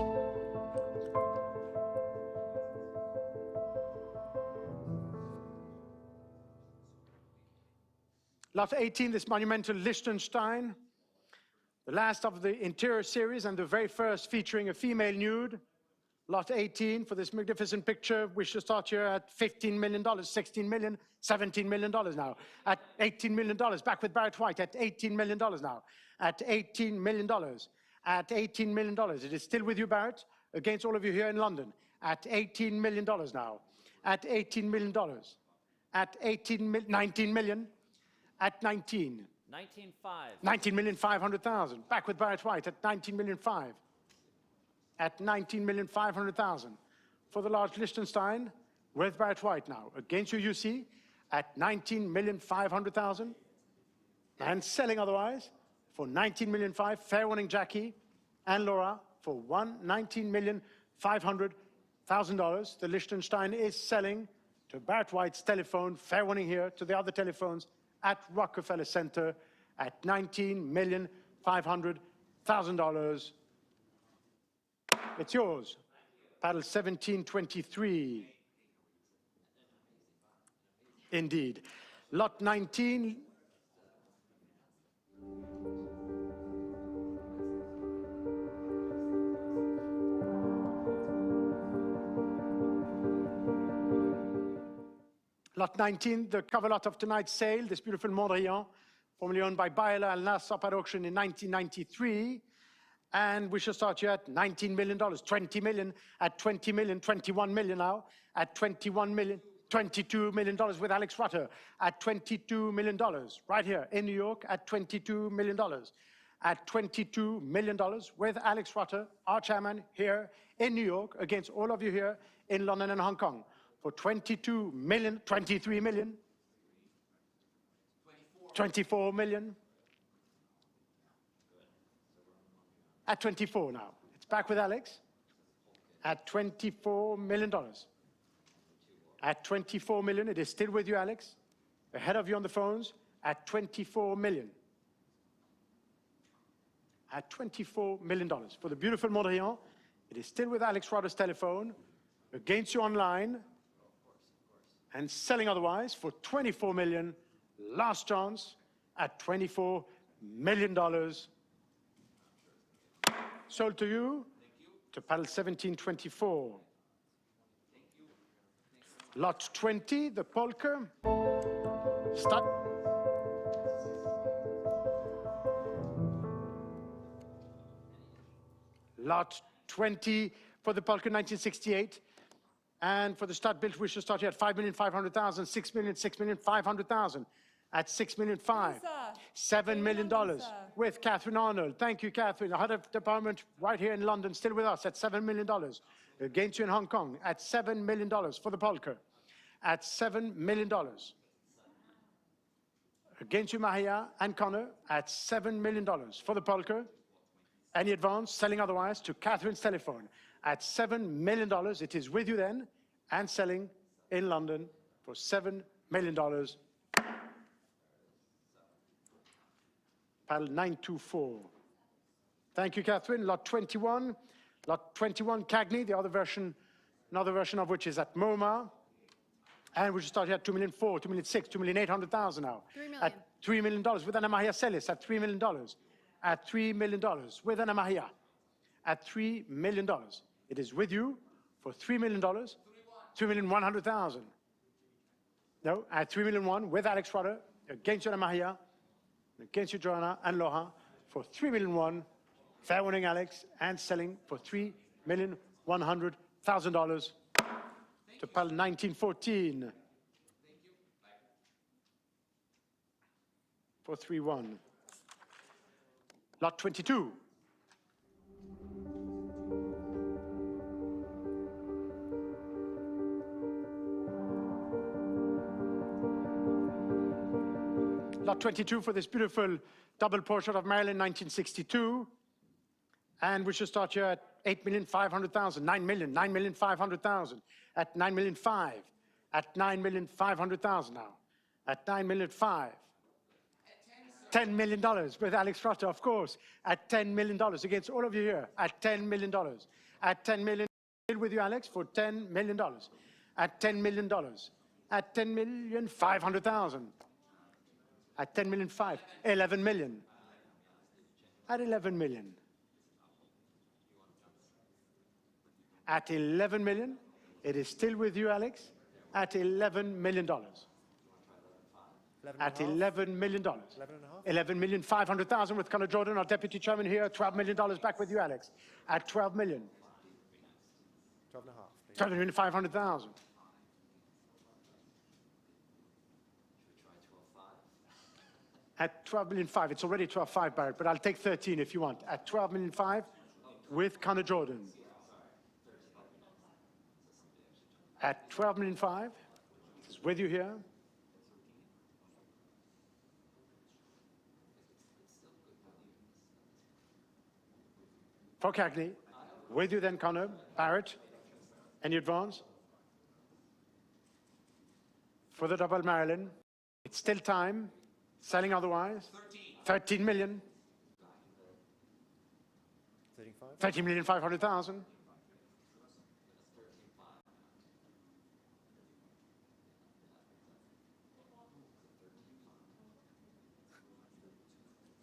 Lot 18, this monumental Lichtenstein, the last of the interior series and the very first featuring a female nude. Lot 18 for this magnificent picture. We should start here at $15 million, $16 million, $17 million now. At $18 million, back with Barrett White at $18 million now. At $18 million. At $18 million. It is still with you, Barrett, against all of you here in London. At $18 million now. At $18 million. At 19 million. At 19. 19,500,000. Back with Barrett White at 19,500,000. At 19,500,000 for the large Lichtenstein with Barrett White now. Against you, UC at 19,500,000 and selling otherwise for 19,500,000. Fair warning, Jackie and Laura for $19,500,000. The Lichtenstein is selling to Barrett White's telephone. Fair warning here to the other telephones at Rockefeller Center at $19,500,000. It's yours. Paddle 1723. Indeed. Lot 19. Lot 19, the cover lot of tonight's sale, this beautiful Mondrian, formerly owned by Bayer and last up at auction in 1993. And we shall start here at $19 million, $20 million, at $20 million, $21 million now, at $21 million, $22 million with Alex Rutter, at $22 million, right here in New York, at $22 million, at $22 million with Alex Rutter, our chairman here in New York, against all of you here in London and Hong Kong, for $22 million, $23 million, $24 million, at 24 now. It's back with Alex at $24 million. At 24 million, it is still with you, Alex. Ahead of you on the phones at 24 million. At $24 million for the beautiful Mondrian. It is still with Alex Rutter's telephone, against you online, and selling otherwise for 24 million. Last chance at $24 million. Sold to you to paddle 1724. Lot 20, the polka. Start. Lot 20 for the polka 1968. And for the stud built, we should start here at 5,500,000, 6 million, 6,500,000. At 6,500,000, $7 million with Catherine Arnold. Thank you, Catherine. The head of department right here in London, still with us at $7 million. Against you in Hong Kong at $7 million for the polka. At $7 million. Against you, Mahia and Connor at $7 million for the polka. Any advance, selling otherwise to Catherine's telephone at $7 million. It is with you then and selling in London for $7 million. Paddle 924. Thank you, Catherine. Lot 21. Lot 21, Cagney, the other version, another version of which is at MoMA. And we should start here at 2,400,000, 2,600,000, 2,800,000 now. $3 million. At $3 million with Anna Mahia Celis at $3 million. At $3 million with Anna Mahia. at $3 million. It is with you for $3 million, $3,100,000. No, at $3,000,001 with Alex Rutter against you, Maria, against you, Joanna and Laura, for $3,000,001. Fair winning, Alex, and selling for $3,100,000 to PAL 1914 for 3-1. Lot 22. Lot 22 for this beautiful double portrait of Marilyn, 1962. And we should start here at 8,500,000, 9,500,000, at 9,500,000, at 9,500,000 now, at 9,500,000. $10 million with Alex Rutter, of course, at $10 million against all of you here, at $10 million. At $10 million, with you, Alex, for $10 million. At $10 million. At $10,500,000. At 10,500,000, 11 million. At 11 million. At 11 million, it is still with you, Alex, at $11 million. At $11 million. 11,500,000 with Conor Jordan, our deputy chairman here, $12 million back with you, Alex. At 12 million. 12,500,000. At 12,500,000, it's already 12,500,000, Barrett, but I'll take 13 if you want. At 12,500,000 with Conor Jordan. At 12,500,000, it's with you here. For Cagney, with you then, Conor, Barrett, any advance? For the double Marilyn, it's still time. Selling otherwise? 13 million. 13,500,000.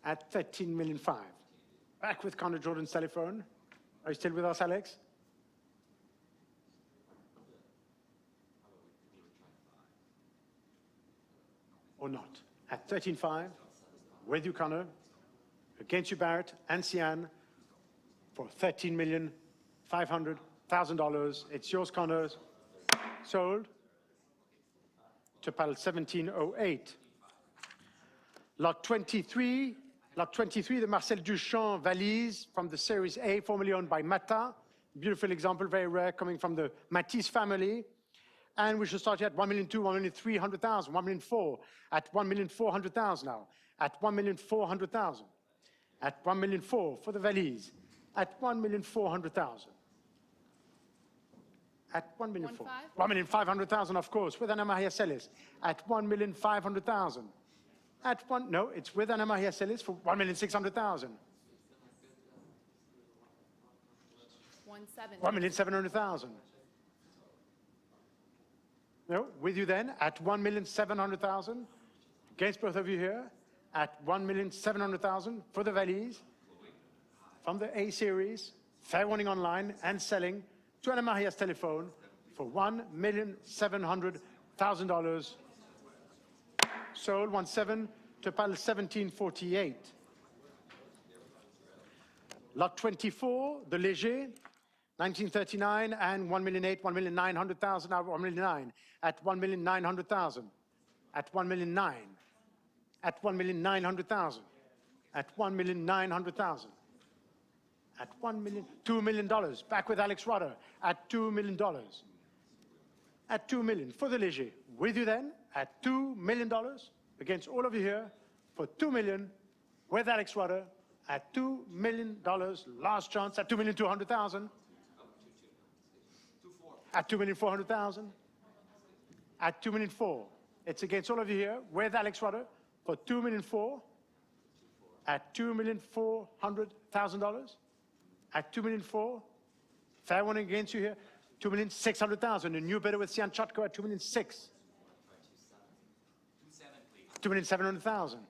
At 13,500,000. Back with Conor Jordan's telephone. Are you still with us, Alex? Or not? At 13,500,000, with you, Conor, against you, Barrett, and Sian, for $13,500,000. It's yours, Conor. Sold to PAL 1708. Lot 23, the Marcel Duchamp valise from the Series A, formerly owned by Mata. Beautiful example, very rare, coming from the Matisse family. And we should start at 1,200,000, 1,300,000, 1,400,000, at 1,400,000 now, at 1,400,000, at 1,400,000 for the valise, at 1,400,000, at 1,400,000, 1,500,000, of course, with Anna Maria Celis, at 1,500,000, at one, no, it's with Anna Maria Celis for 1,600,000, 1,700,000. No, with you then at 1,700,000. Against both of you here at 1,700,000 for the valise from the A series, fair warning online and selling to Anna Maria's telephone for $1,700,000. Sold 17 to PAL 1748. Lot 24, the Léger. 1939 and 1,800,000, 1,900,000, now 1,900,000, at 1,900,000, at 1,900,000, at 1,900,000, at 1,900,000, at $2 million, back with Alex Rutter, at $2 million, at $2 million for the Léger. With you then, at $2 million, against all of you here, for $2 million, with Alex Rutter, at $2 million, last chance, at 2,200,000. At 2,400,000, at 2,400,000. It's against all of you here with Alex Rutter for 2,400,000, at $2,400,000, at 2,400,000. Fair one against you here, 2,600,000. A new bidder with Sian Chotko at 2,600,000. 2,700,000.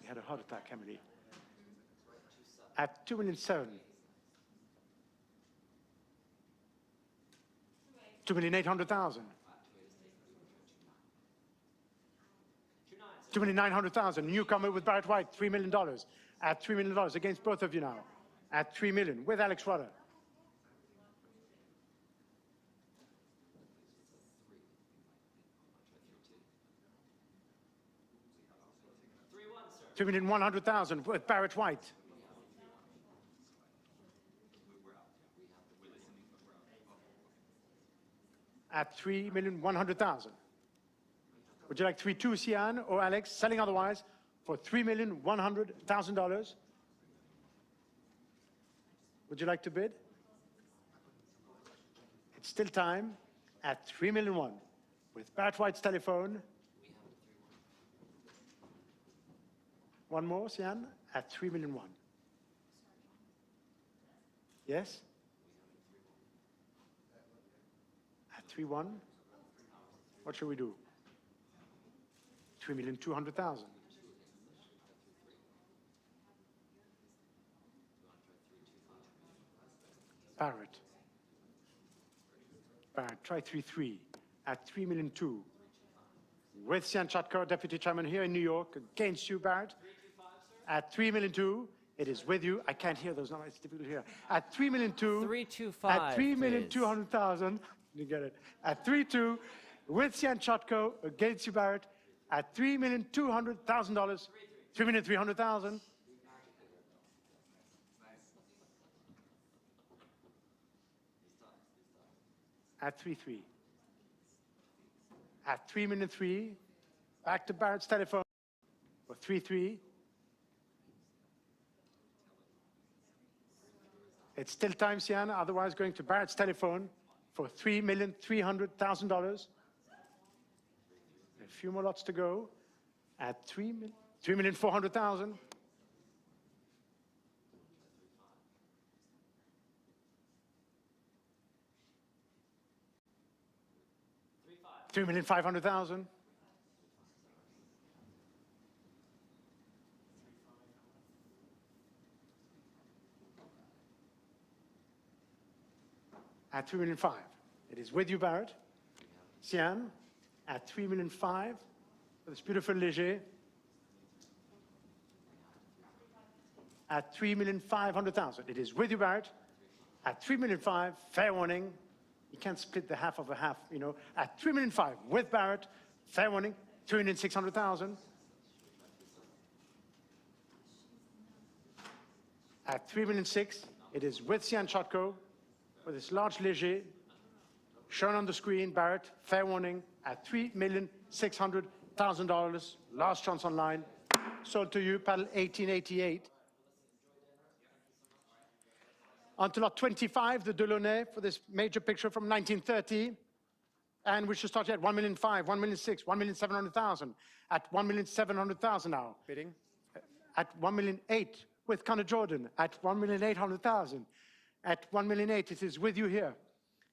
He had a heart attack, Emily. At 2,700,000. 2,800,000. 2,900,000. Newcomer with Barrett White, $3 million. At $3 million against both of you now. At $3 million with Alex Rutter. $2,100,000 with Barrett White. At $3,100,000. Would you like 3-2, Sian or Alex? Selling otherwise for $3,100,000. Would you like to bid? It's still time at $3,000,001 with Barrett White's telephone. One more, Sian, at $3,000,001. Yes? At 3-1. What should we do? 3,200,000. Barrett. Barrett, try 3-3 at 3,000,002. With Sian Chatko, Deputy Chairman here in New York, against you, Barrett. At 3,000,002, it is with you. I can't hear those numbers, it's difficult to hear. At 3,000,002. 325. At 3,200,000. You get it. At 3-2, with Sian Chatko, against you, Barrett. At $3,200,000. 3,300,000. At 3-3. At 3,000,003, back to Barrett's telephone for 3-3. It's still time, Sian, otherwise going to Barrett's telephone for $3,300,000. A few more lots to go at 3,400,000. $3,500,000. At 3,000,005. It is with you, Barrett. Sian, at 3,000,005 for this beautiful Léger. At 3,500,000. It is with you, Barrett. At 3,000,005, fair warning. You can't split the half of a half, you know. At 3,000,005 with Barrett, fair warning, 3,600,000. At 3,006,000, it is with Sian Chatko for this large Léger, shown on the screen, Barrett, fair warning, at $3,600,000. Last chance online. Sold to you, paddle 1888. On to lot 25, the Delaunay, for this major picture from 1930. And we should start at 1,005,000, 1,006,000, 1,700,000. At 1,700,000 now. Bidding. At 1,008,000 with Connor Jordan. At 1,800,000. At 1,008,000, it is with you here.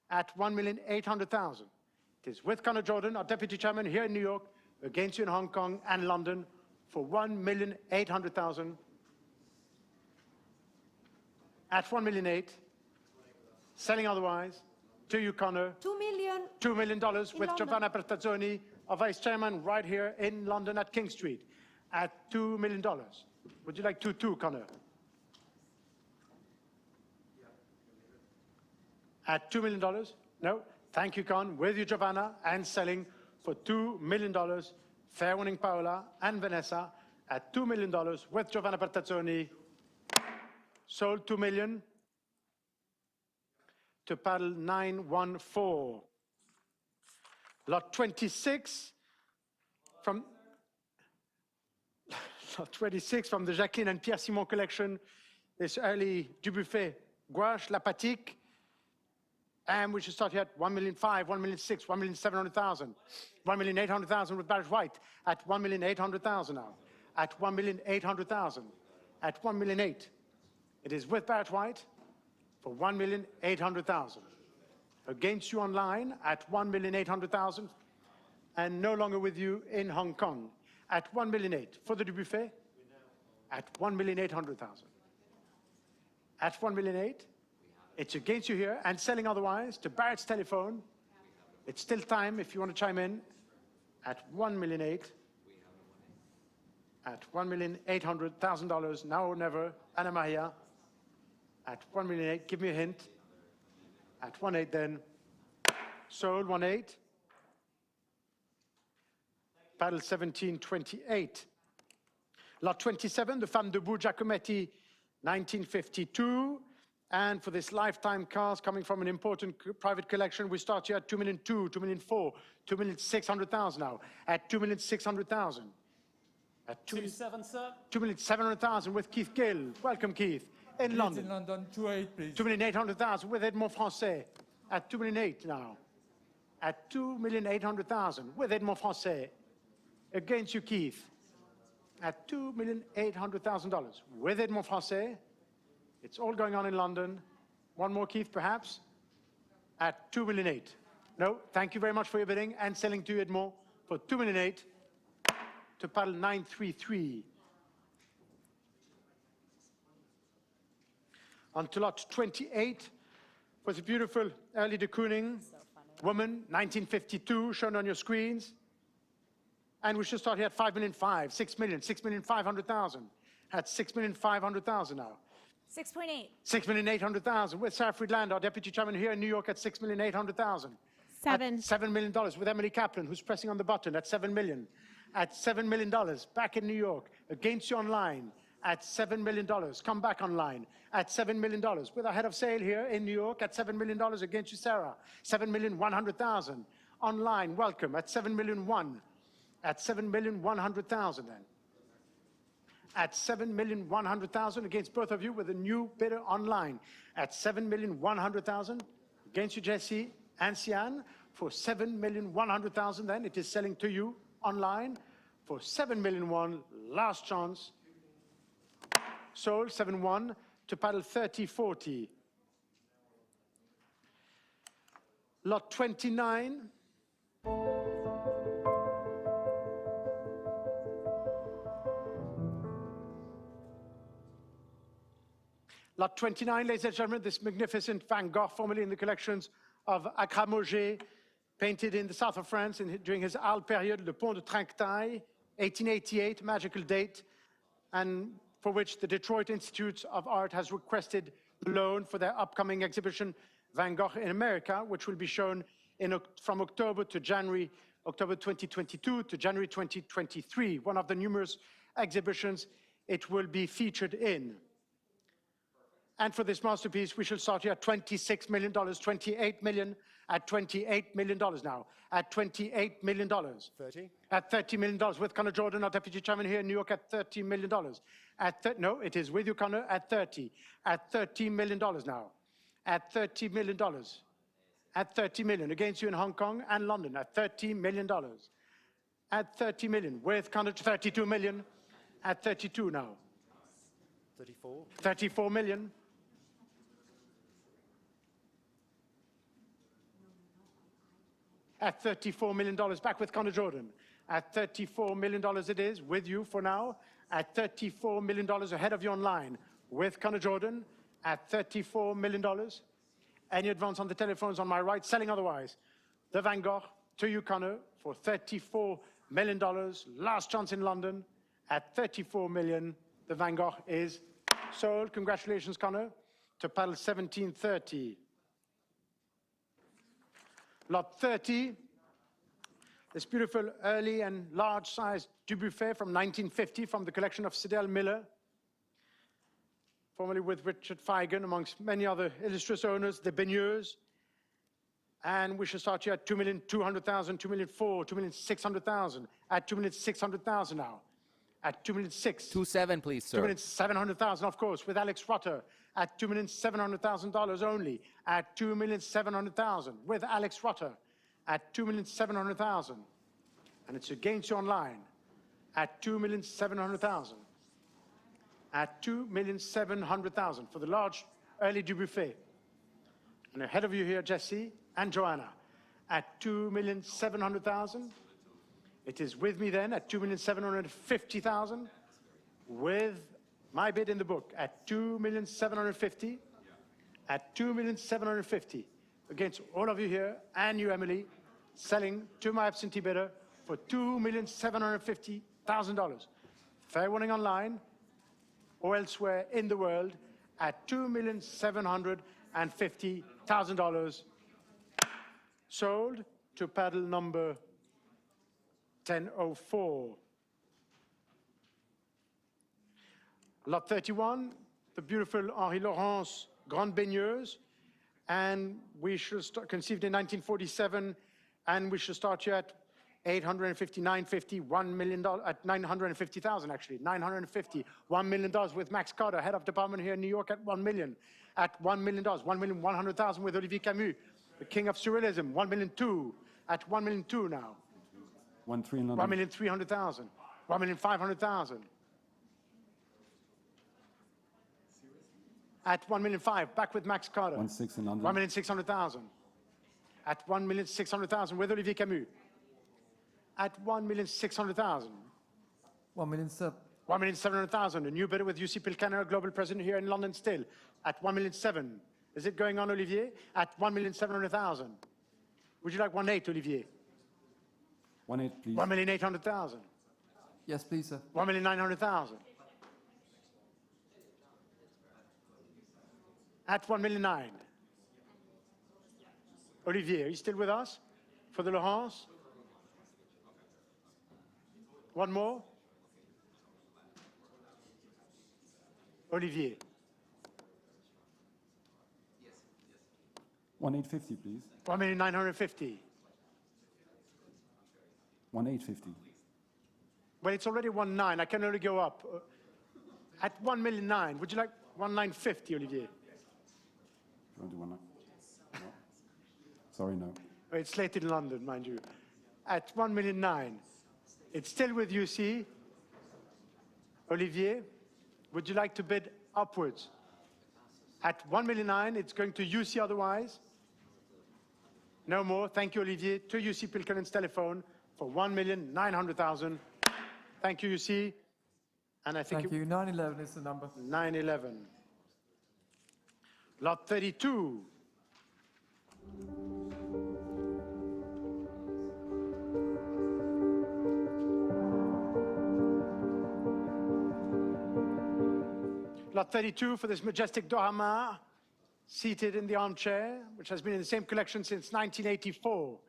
At 1,800,000. It is with Connor Jordan, our Deputy Chairman here in New York, against you in Hong Kong and London for 1,800,000. At 1,008,000, selling otherwise, to you, Connor. $2 million. $2 million with London. Giovanna Bertazzoni, our Vice Chairman, right here in London at King Street, at $2 million. Would you like 2-2, Connor? At $2 million? No? Thank you, Con. With you, Giovanna, and selling for $2 million. Fair winning Paola and Vanessa at $2 million with Giovanna Bertazzoni. Sold $2 million to paddle 914. Lot 26 from lot 26 from the Jacqueline and Pierre Simon collection. This early Dubuffet gouache, La Patique. And we should start here at 1,005,000, 1,006,000, 1,700,000, 1,800,000 with Barrett White at 1,800,000 now. At 1,800,000. At 1,008,000. It is with Barrett White for 1,800,000. Against you online at 1,800,000 and no longer with you in Hong Kong at 1,008,000 for the Dubuffet at 1,800,000. At 1,008,000, it's against you here and selling otherwise to Barrett's telephone It's still time if you want to chime in at 1,000,008. At $1,800,000, now or never, Anna Maria. At 1,000,008, give me a hint. At 1,800,000 then. Sold, 1,800,000. Paddle 1728. Lot 27, the Femme Debout, Giacometti, 1952. And for this lifetime cars coming from an important private collection, we start here at 2,200,000, 2,400,000, 2,600,000 now. At 2,600,000. At 2,700,000 with Keith Gill. Welcome, Keith. In London. In London, 2,800,000, please. 2,800,000 with Edmond Francais. At 2,800,000 now. At 2,800,000 with Edmond Francais. Against you, Keith. At $2,800,000 with Edmond Francais. It's all going on in London. One more, Keith, perhaps? At 2,800,000. No, thank you very much for your bidding and selling to you, Edmond, for 2,800,000 to paddle 933. On to lot 28 was a beautiful early de Kooning woman, 1952, shown on your screens. And we should start here at 5,500,000, 6,000,000, 6,500,000. At 6,500,000 now. 6.8. 6,800,000 with Sarah Friedlander, our deputy chairman here in New York at 6,800,000. Seven. $7 million with Emily Kaplan, who's pressing on the button at $7 million. At $7 million, back in New York, against you online at $7 million. Come back online at $7 million. With our head of sale here in New York at $7 million against you, Sarah. 7,100,000 online. Welcome at 7,000,001. At 7,100,000 then. At 7,100,000 against both of you with a new bidder online. At 7,100,000 against you, Jesse and Sian. For 7,100,000 then, it is selling to you online for 7,000,001, last chance. Sold, 7-1 to paddle 3040. Lot 29. Lot 29, ladies and gentlemen, this magnificent Van Gogh, formerly in the collections of Accra-Mauger, painted in the south of France during his Arles period, Le Pont de Trinquetail, 1888, magical date, and for which the Detroit Institute of Art has requested a loan for their upcoming exhibition, Van Gogh in America, which will be shown from October to January, October 2022 to January 2023, one of the numerous exhibitions it will be featured in. And for this masterpiece, we shall start here at $26 million, $28 million, at $28 million now, at $28 million. 30. At $30 million with Connor Jordan, our deputy chairman here in New York, at $30 million. No, it is with you, Connor, at 30. At $30 million now. At $30 million. At $30 million against you in Hong Kong and London, at $30 million. At $30 million with Connor, 32 million. At 32 now. 34. 34 million. At $34 million, back with Connor Jordan. At $34 million it is, with you for now. At $34 million ahead of you online, with Connor Jordan. At $34 million. Any advance on the telephones on my right, selling otherwise. The Van Gogh, to you, Connor, for $34 million. Last chance in London. At $34 million, the Van Gogh is sold. Congratulations, Connor, to paddle 1730. Lot 30, this beautiful early and large-sized Dubuffet from 1950 from the collection of Sidel Miller, formerly with Richard Feigen, amongst many other illustrious owners, the Baigneurs. And we shall start here at 2,200,000, 2,400,000, 2,600,000, at 2,600,000 now. At 2,600,000. 2.7, please, sir. 2,700,000, of course, with Alex Rutter at $2,700,000 only. At 2,700,000 with Alex Rutter at 2,700,000. And it's against you online at 2,700,000. At 2,700,000 for the large early Dubuffet. And ahead of you here, Jesse and Joanna at 2,700,000. It is with me then at 2,750,000 with my bid in the book at 2,750,000. At 2,750,000 against all of you here and you, Emily, selling to my absentee bidder for $2,750,000. Fair warning online or elsewhere in the world at $2,750,000. Sold to paddle number 1004. Lot 31, the beautiful Henri Laurence Grande Baigneuse, and we should start, conceived in 1947, and we should start here at 859.50, $1 million, at 950,000 actually, 950, $1 million with Max Carter, head of department here in New York at 1 million, at $1 million, 1,100,000 with Olivier Camus, the king of surrealism, 1,200,000, at 1,200,000 now. 1,300,000 in London. 1,300,000, 1,500,000. At 1,500,000, back with Max Carter. 1,600,000 in London. 1,600,000. At 1,600,000 with Olivier Camus. At 1,600,000. 1,700,000. 1,700,000. A new bidder with UC Pilcaner, global president here in London still. At 1,700,000. Is it going on, Olivier? At 1,700,000. Would you like 1,800,000, Olivier? 1,800,000, please. 1,800,000. Yes, please, sir. 1,900,000. At 1,900,000. Olivier, are you still with us for the Laurence? One more? Olivier. 1,850, please. 1,950,000. 1,850. Well, it's already 1,900,000. I can only go up. At 1,900,000, would you like 1,950,000, Olivier? Do you want to do 1,900,000? No. Sorry, no. Well, it's late in London, mind you. At 1,900,000. It's still with UC. Olivier, would you like to bid upwards? At 1,900,000, it's going to UC otherwise. No more. Thank you, Olivier. To UC Pilkenen's telephone for 1,900,000. Thank you, UC. And I think Thank you. 911 is the number. 911. Lot 32. Lot 32 for this majestic Dohamar, seated in the armchair, which has been in the same collection since 1984.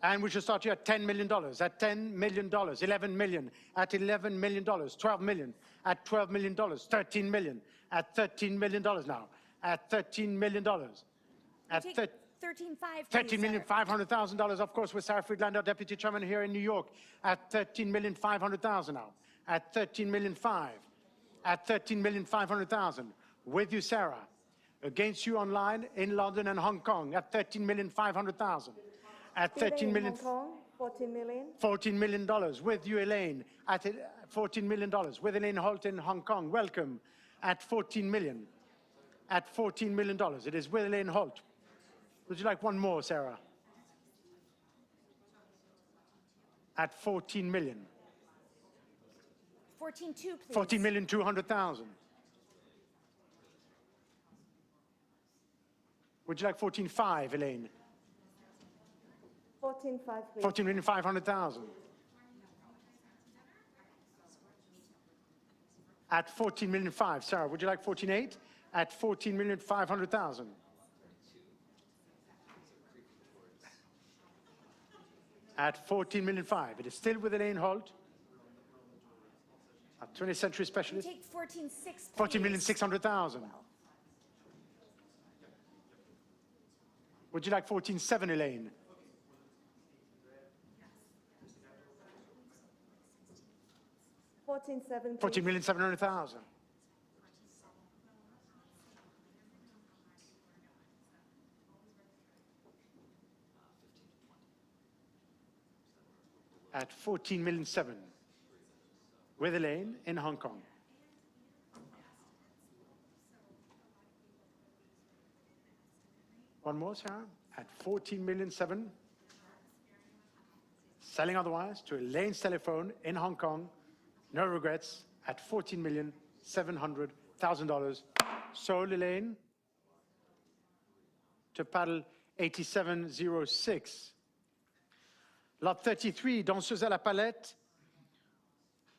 And we should start here at $10 million, at $10 million, 11 million, at $11 million, 12 million, at $12 million, 13 million, at $13 million now, at $13 million, at $13,500,000, of course, with Sarah Friedlander, deputy chairman here in New York, at $13,500,000 now, at $13,500,000, at $13,500,000, with you, Sarah, against you online in London and Hong Kong, at $13,500,000. At 13 million, Hong Kong, 14 million. $14 million with you, Elaine, at $14 million with Elaine Holt in Hong Kong. Welcome. At 14 million. At $14 million. It is with Elaine Holt. Would you like one more, Sarah? At 14 million. 14.2, please. 14,200,000. Would you like 14.5, Elaine? 14.5, please. 14,500,000. At 14,500,000. Sarah, would you like 14.8? At 14,500,000. At 14,500,000. It is still with Elaine Holt, a 20th century specialist. Take 14.6, 14,600,000. Would you like 14.7, Elaine? $14,700,000. 14,700,000. At 14,700,000 with Elaine in Hong Kong. One more, Sarah, at 14,700,000. Selling otherwise to Elaine's telephone in Hong Kong. No regrets, at $14,700,000. Sold, Elaine, to paddle 8706. Lot 33, Danseuse à la Palette,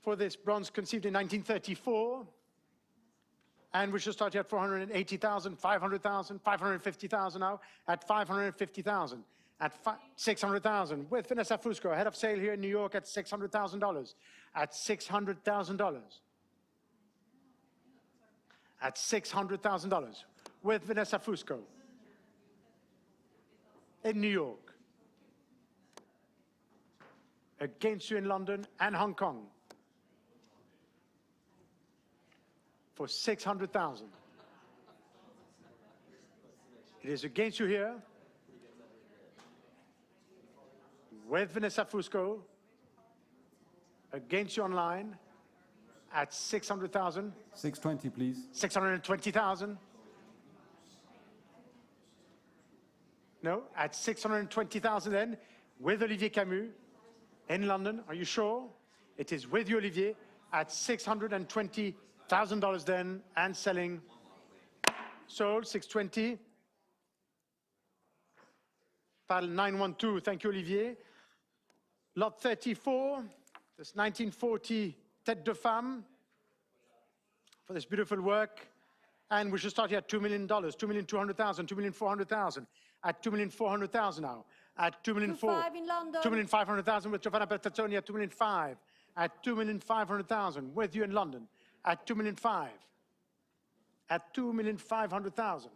for this bronze conceived in 1934. And we should start here at 480,000, 500,000, 550,000 now, at 550,000, at 600,000, with Vanessa Fusco, head of sale here in New York at $600,000, at $600,000, at $600,000, with Vanessa Fusco in New York, against you in London and Hong Kong, for 600,000. It is against you here, with Vanessa Fusco, against you online, at 600,000. 620, please. 620,000. No, at 620,000 then, with Olivier Camus in London. Are you sure? It is with you, Olivier, at $620,000 then, and selling. Sold, 620. Pile 912, thank you, Olivier. Lot 34, this 1940 Tête de Femme for this beautiful work. And we should start here at $2 million, $2,200,000, $2,400,000, at $2,400,000 now, at $2,400,000. in London. $2,500,000 with Giovanna Bertazzoni at $2,500,000, at $2,500,000 with you in London, at $2,500,000, at $2,500,000,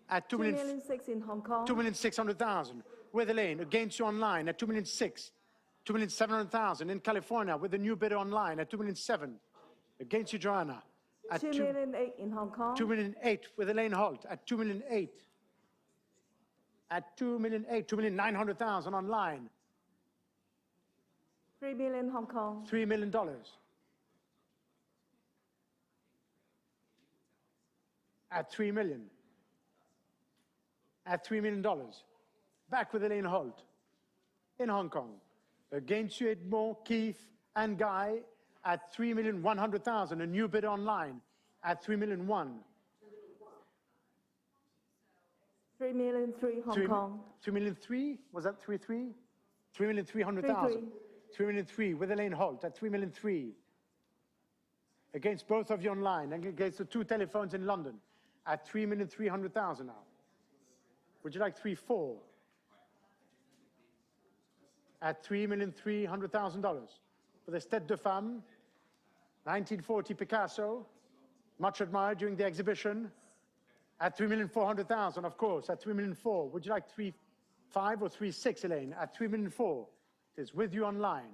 at $2,600,000 in Hong Kong. $2,600,000 with Elaine, against you online at $2,600,000, $2,700,000 in California with the new bidder online at $2,700,000, against you, Joanna, at $2,800,000 in Hong Kong. $2,800,000 with Elaine Holt at $2,800,000, at $2,800,000, $2,900,000 online, $3 million Hong Kong. $3 million. At $3 million. At $3 million. Back with Elaine Holt in Hong Kong. Against you, Edmond, Keith, and Guy at $3,100,000. A new bid online at $3,100,000. $3,300,000 Hong Kong. $3,300,000? Was that 3,300,000? $3,300,000. $3,300,000 with Elaine Holt at $3,300,000. Against both of you online and against the two telephones in London at $3,300,000 now. Would you like 3,400,000? At $3,300,000 for this Tête de Femme, 1940 Picasso, much admired during the exhibition, at $3,400,000, of course, at $3,400,000. Would you like 3,500,000 or 3,600,000, Elaine? At $3,400,000. It is with you online.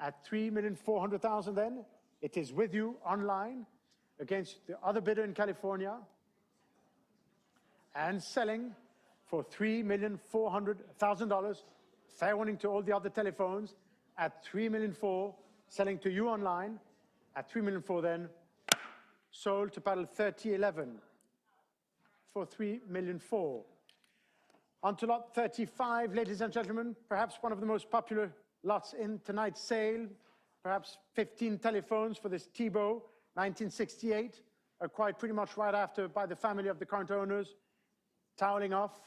At $3,400,000 then, it is with you online against the other bidder in California and selling for $3,400,000. Fair warning to all the other telephones at $3,400,000, selling to you online at $3,400,000 then, sold to paddle 3011 for $3,400,000. On to lot 35, ladies and gentlemen, perhaps one of the most popular lots in tonight's sale, perhaps 15 telephones for this Thibault, 1968, acquired pretty much right after by the family of the current owners, toweling off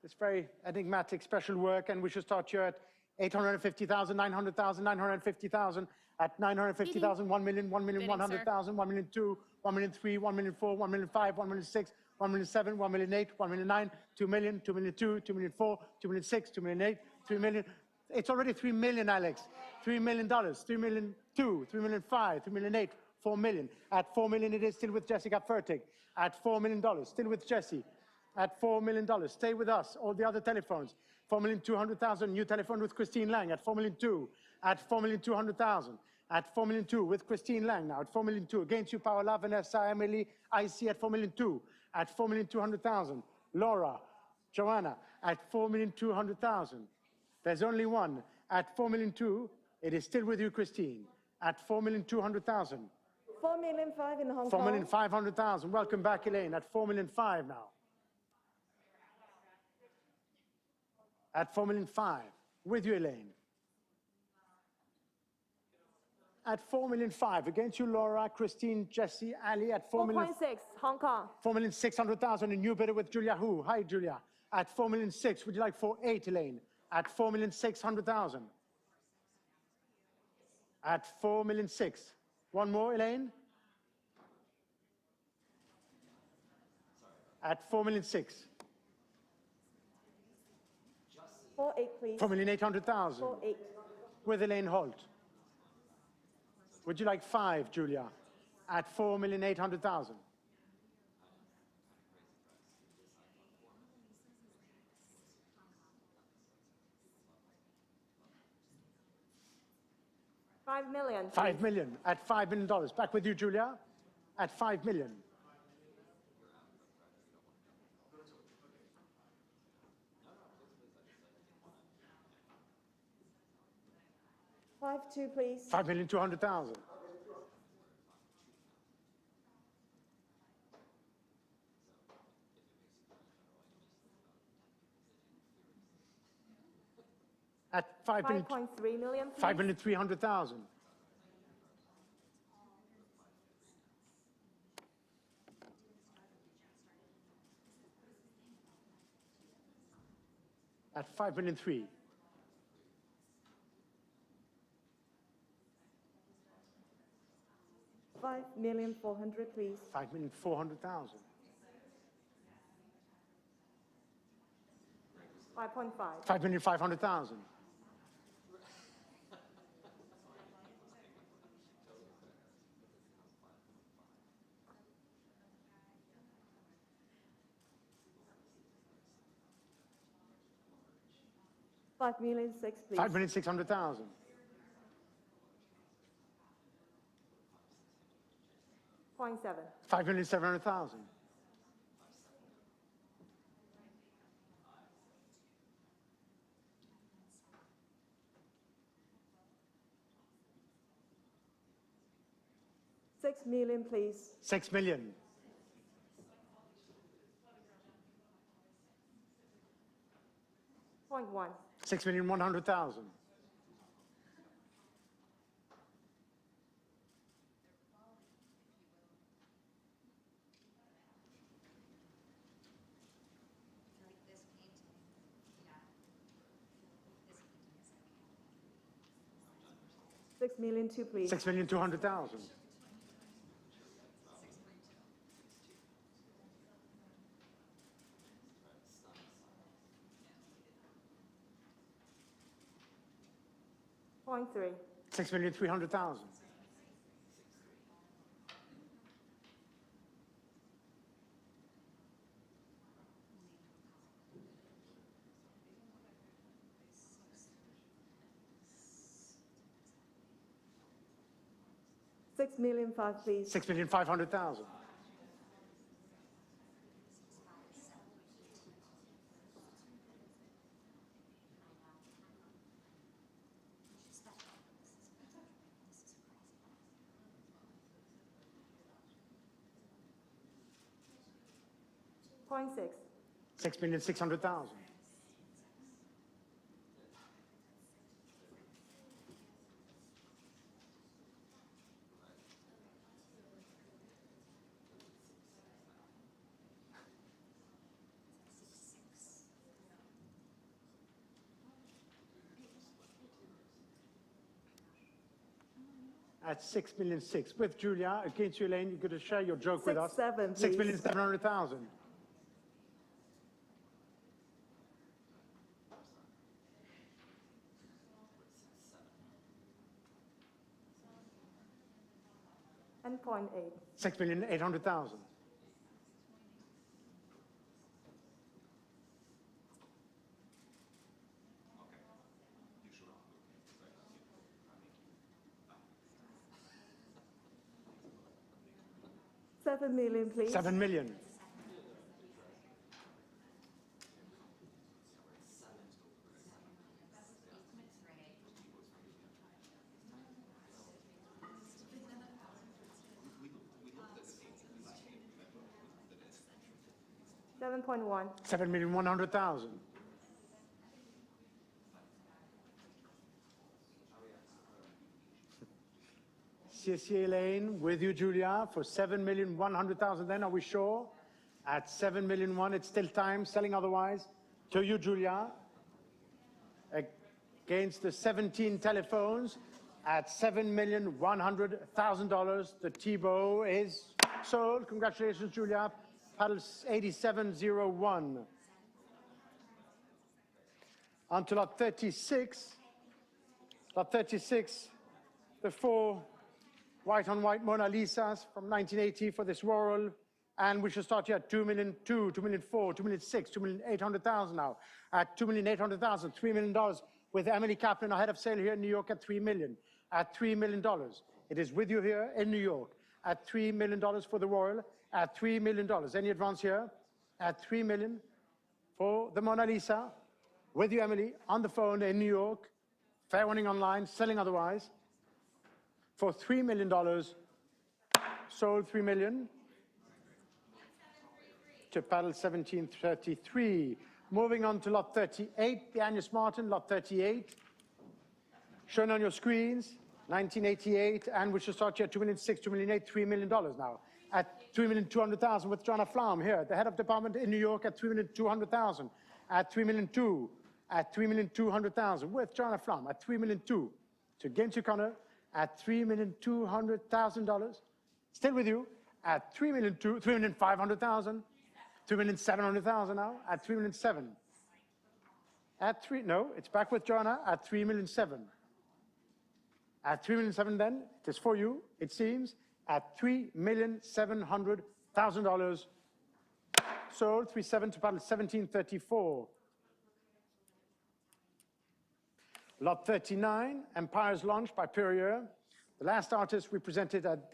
this very enigmatic special work, and we should start here at 850,000, 900,000, 950,000, at 950,000, 1,000,000, 1,100,000, 1,000,002, 1,003, 1,004, 1,005, 1,006, 1,007, 1,008, 1,009, 2,000,000, 2,002, 2,004, 2,006, 2,008, 3 million. It's already 3 million, Alex. $3 million, 3,002,000, 3,005,000, 3,008,000, 4 million. At 4 million, it is still with Jessica Fertig. At $4 million, still with Jessie. At $4 million, stay with us. All the other telephones. 4,200,000, new telephone with Christine Lang at 4,200,000. At 4,200,000. At 4,200,000 with Christine Lang now. At 4,200,000 against you, Paola, Vanessa, Emily, IC at 4,200,000. At 4,200,000. Laura, Joanna at 4,200,000. There's only one. At 4,200,000, it is still with you, Christine. At 4,200,000. $4,500,000 in Hong Kong. 4,500,000. Welcome back, Elaine. At 4,500,000 now. At 4,500,000. With you, Elaine. at 4,000,005. Against you, Laura, Christine, Jessie, Ali at 4.6, Hong Kong. 4,600,000. A new bidder with Julia Hu. Hi, Julia. At 4,006,000. Would you like 4,800,000, Elaine? At 4,600,000. At 4,600,000. One more, Elaine. At 4,600,000. 4.8, please. 4,800,000. 4.8. With Elaine Holt. Would you like 5, Julia? At 4,800,000. $5 million. 5 million. At $5 million. Back with you, Julia. At 5 million. $5.2, please. 5,200,000. At 5.3 million, please. 5,300,000. At 5,300,000. 5,400,000, please. 5,400,000. 5.5. 5,500,000. $5,600,000, please. 5,600,000. 0.7. 5,700,000. 6 million, please. 6 million. 0.1. 6,100,000. 6 million, two, please. 6,200,000. 0.3. 6,300,000. 6 million, five, please. 6,500,000. 0.6. 6,600,000. 6,600,000. With Julia, against you, Elaine, you're going to share your joke with us. 6.7, please. 6,700,000. 10.8. 6,800,000. 7 million, please. 7 million. 7.1. 7,100,000. CSCA Lane, with you, Julia, for 7,100,000 then, are we sure? At 7,000,001, it's still time, selling otherwise. To you, Julia. Against the 17 telephones, at $7,100,000, the T-bow is sold. Congratulations, Julia. Paddle 8701. On to lot 36. Lot 36, the 4 white-on-white Mona Lisas from 1980 for this Warhol. And we should start here at 2,200,000, 2,400,000, 2,600,000, 2,800,000 now. At 2,800,000, $3 million, with Emily Kaplan ahead of sale here in New York at $3 million. At $3 million. It is with you here in New York at $3 million for the Warhol. At $3 million. Any advance here? At $3 million for the Mona Lisa. With you, Emily, on the phone in New York. Fair warning online, selling otherwise. For $3 million, sold $3 million. To paddle 1733. Moving on to lot 38, the Agnes Martin, lot 38. Shown on your screens, 1988, and we should start here at 2,600,000, 2,800,000, $3 million now. At 3,200,000 with Joanna Flaum here, the head of department in New York at 3,200,000. At 3,200,000, at 3,200,000 with Joanna Flaum at 3,200,000. To Gensu Connor at $3,200,000. Still with you at 3,200,000, 3,500,000. 2,700,000 now at 3,700,000. At no, it's back with Joanna at 3,700,000. At 3,700,000 then, it is for you, it seems, at $3,700,000. Sold 3,700 to paddle 1734. Lot 39, Empire's Launch by Perrier. The last artist represented at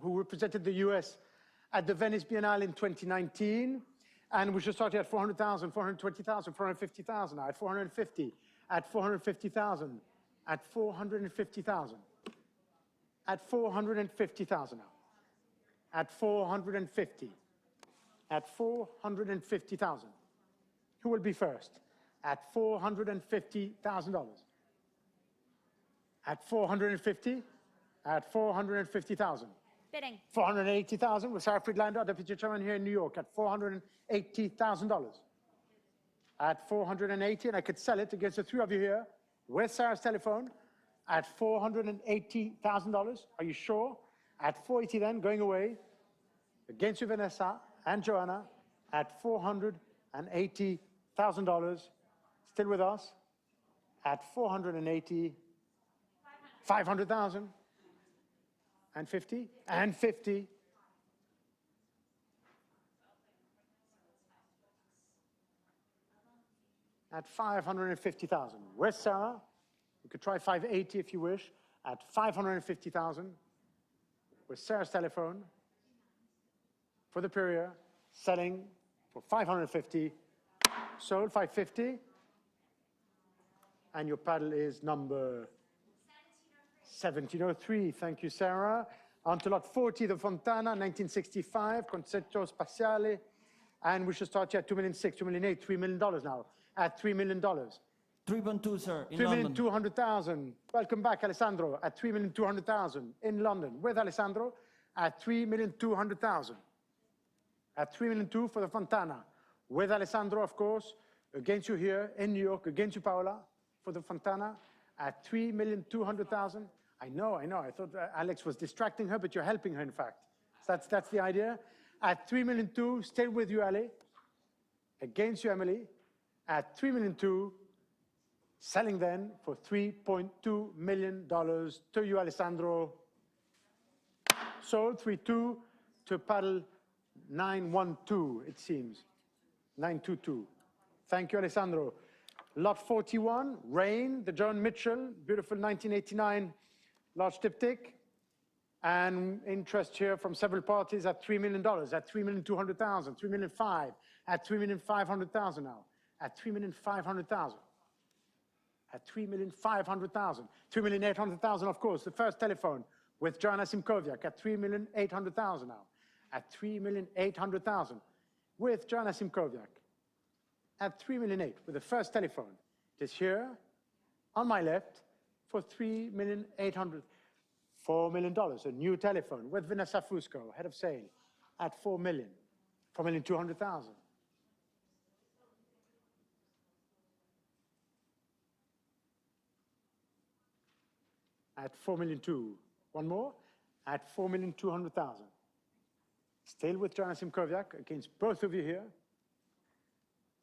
who represented the US at the Venice Biennale in 2019. And we should start here at 400,000, 420,000, 450,000 now, at 450, at 450,000, at 450,000, at 450,000 now, at 450, at 450,000. Who will be first? At $450,000. At 450, at 450,000. Bidding. 480,000 with Sarah Friedlander, Deputy Chairman here in New York at $480,000. At 480, and I could sell it against the three of you here with Sarah's telephone at $480,000. Are you sure? At 480 then, going away against you, Vanessa and Joanna at $480,000. Still with us at 480, 500,000. And 50, and 50. At 550,000. Where's Sarah? You could try 580 if you wish. At 550,000. With Sarah's telephone. For the Perrier. Selling for 550. Sold 550. And your paddle is number 1703, thank you, Sarah. On to lot 40, the Fontana, 1965, Concetto Spaziale. And we should start here at 2,600,000, 2,800,000, $3 million now. At $3 million. 3.2, sir, in London. 3,200,000. Welcome back, Alessandro, at 3,200,000 in London. With Alessandro at 3,200,000. At 3,200,000 for the Fontana. With Alessandro, of course, against you here in New York, against you, Paola, for the Fontana at 3,200,000. I know. I thought Alex was distracting her, but you're helping her, in fact. So that's the idea. At 3,200,000, still with you, Ali. Against you, Emily. At 3,200,000, selling then for $3.2 million to you, Alessandro. Sold 3.2 to paddle 912, it seems. 922. Thank you, Alessandro. Lot 41, Rain, the Joan Mitchell, beautiful 1989 large diptych. And interest here from several parties at $3 million, at $3,200,000, $3,500,000, at $3,500,000 now, at $3,500,000, at $3,500,000, $3,800,000, of course, the first telephone with Joanna Simkowiak at $3,800,000 now, at $3,800,000 with Joanna Simkowiak. At $3,800,000 with the first telephone. It is here on my left for $3,800,000. $4 million. A new telephone with Vanessa Fusco, head of sale, at $4 million. $4,200,000. At $4,200,000. One more, at $4,200,000. Still with Joanna Simkowiak against both of you here,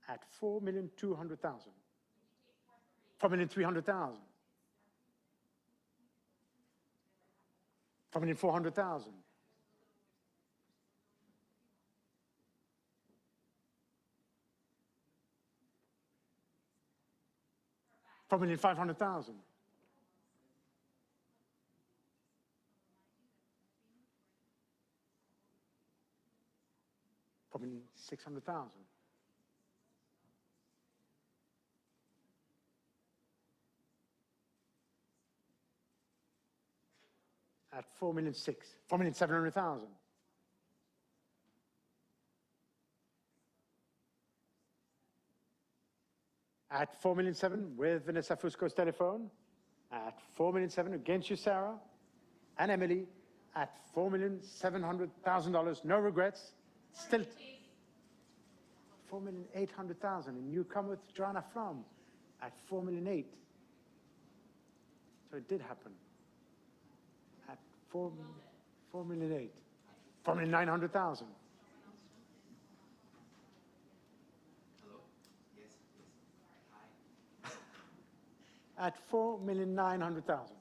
at $4,200,000. $4,300,000. $4,400,000. $4,500,000. $4,600,000. At $4,600,000. $4,700,000. At $4,700,000 with Vanessa Fusco's telephone. At $4,700,000 against you, Sarah and Emily. At $4,700,000. No regrets. Still $4,800,000. And you come with Joanna Flom at $4,800,000. So it did happen. At $4,800,000. $4,900,000. At $4,900,000.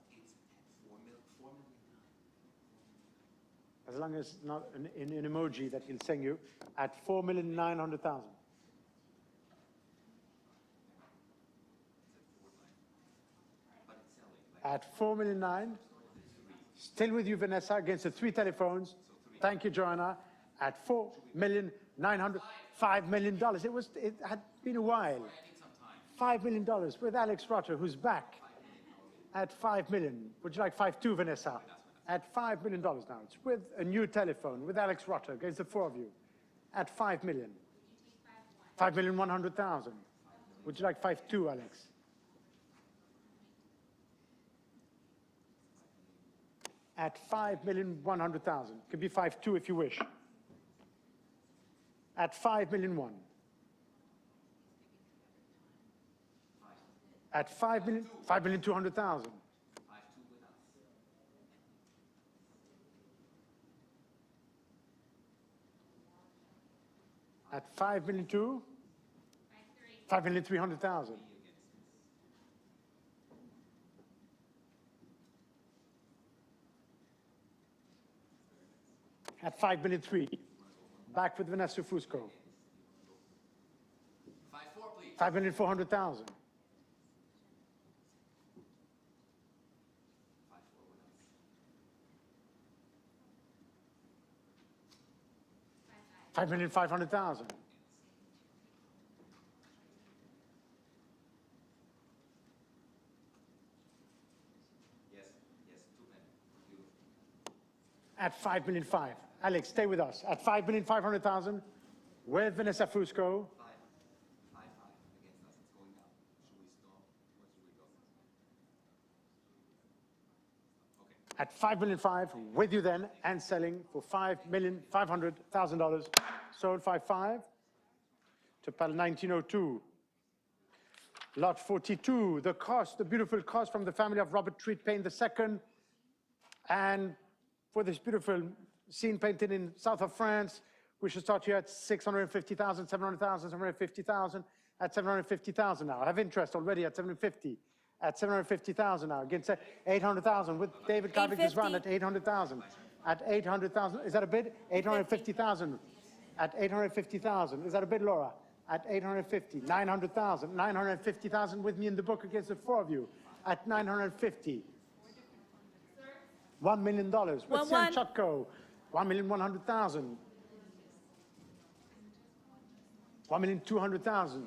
As long as not an emoji that he'll send you, at $4,900,000. At $4,900,000. Still with you, Vanessa, against the 3 telephones. Thank you, Joanna. At $4,900,000. $5 million. It had been a while. $5 million with Alex Rotter, who's back at $5 million. Would you like 5.2, Vanessa? At $5 million now. It's with a new telephone with Alex Rotter against the 4 of you. At $5 million. $5,100,000. Would you like 5.2, Alex? At $5,100,000. Could be 5.2 if you wish. At $5,000,001. At $5,200,000. At $5,200,000. $5,300,000. At $5,300,000. Back with Vanessa Fusco. 5.4, please. $5,400,000. $5,500,000. Yes, 2 men. At $5,500,000. Alex, stay with us. At $5,500,000 with Vanessa Fusco. 5.5 against us. It's going down. Should we stop? Where should we go? Okay. At $5,500,000 with you then, and selling for $5,500,000. Sold 5.5 to Pal 1902. Lot 42, the cost, the beautiful cost from the family of Robert Treat Payne II. And for this beautiful scene painted in south of France, we should start here at $650,000, $700,000, $750,000, at $750,000 now. I have interest already at $750,000. At $750,000 now, against $800,000 with David Kavik run at $800,000. At $800,000, is that a bid? $850,000. At $850,000, is that a bid, Laura? At $850,000, $900,000, $950,000 with me in the book against the 4 of you. At $950,000. $1 million with Sian Chutko. $1,100,000. $1,200,000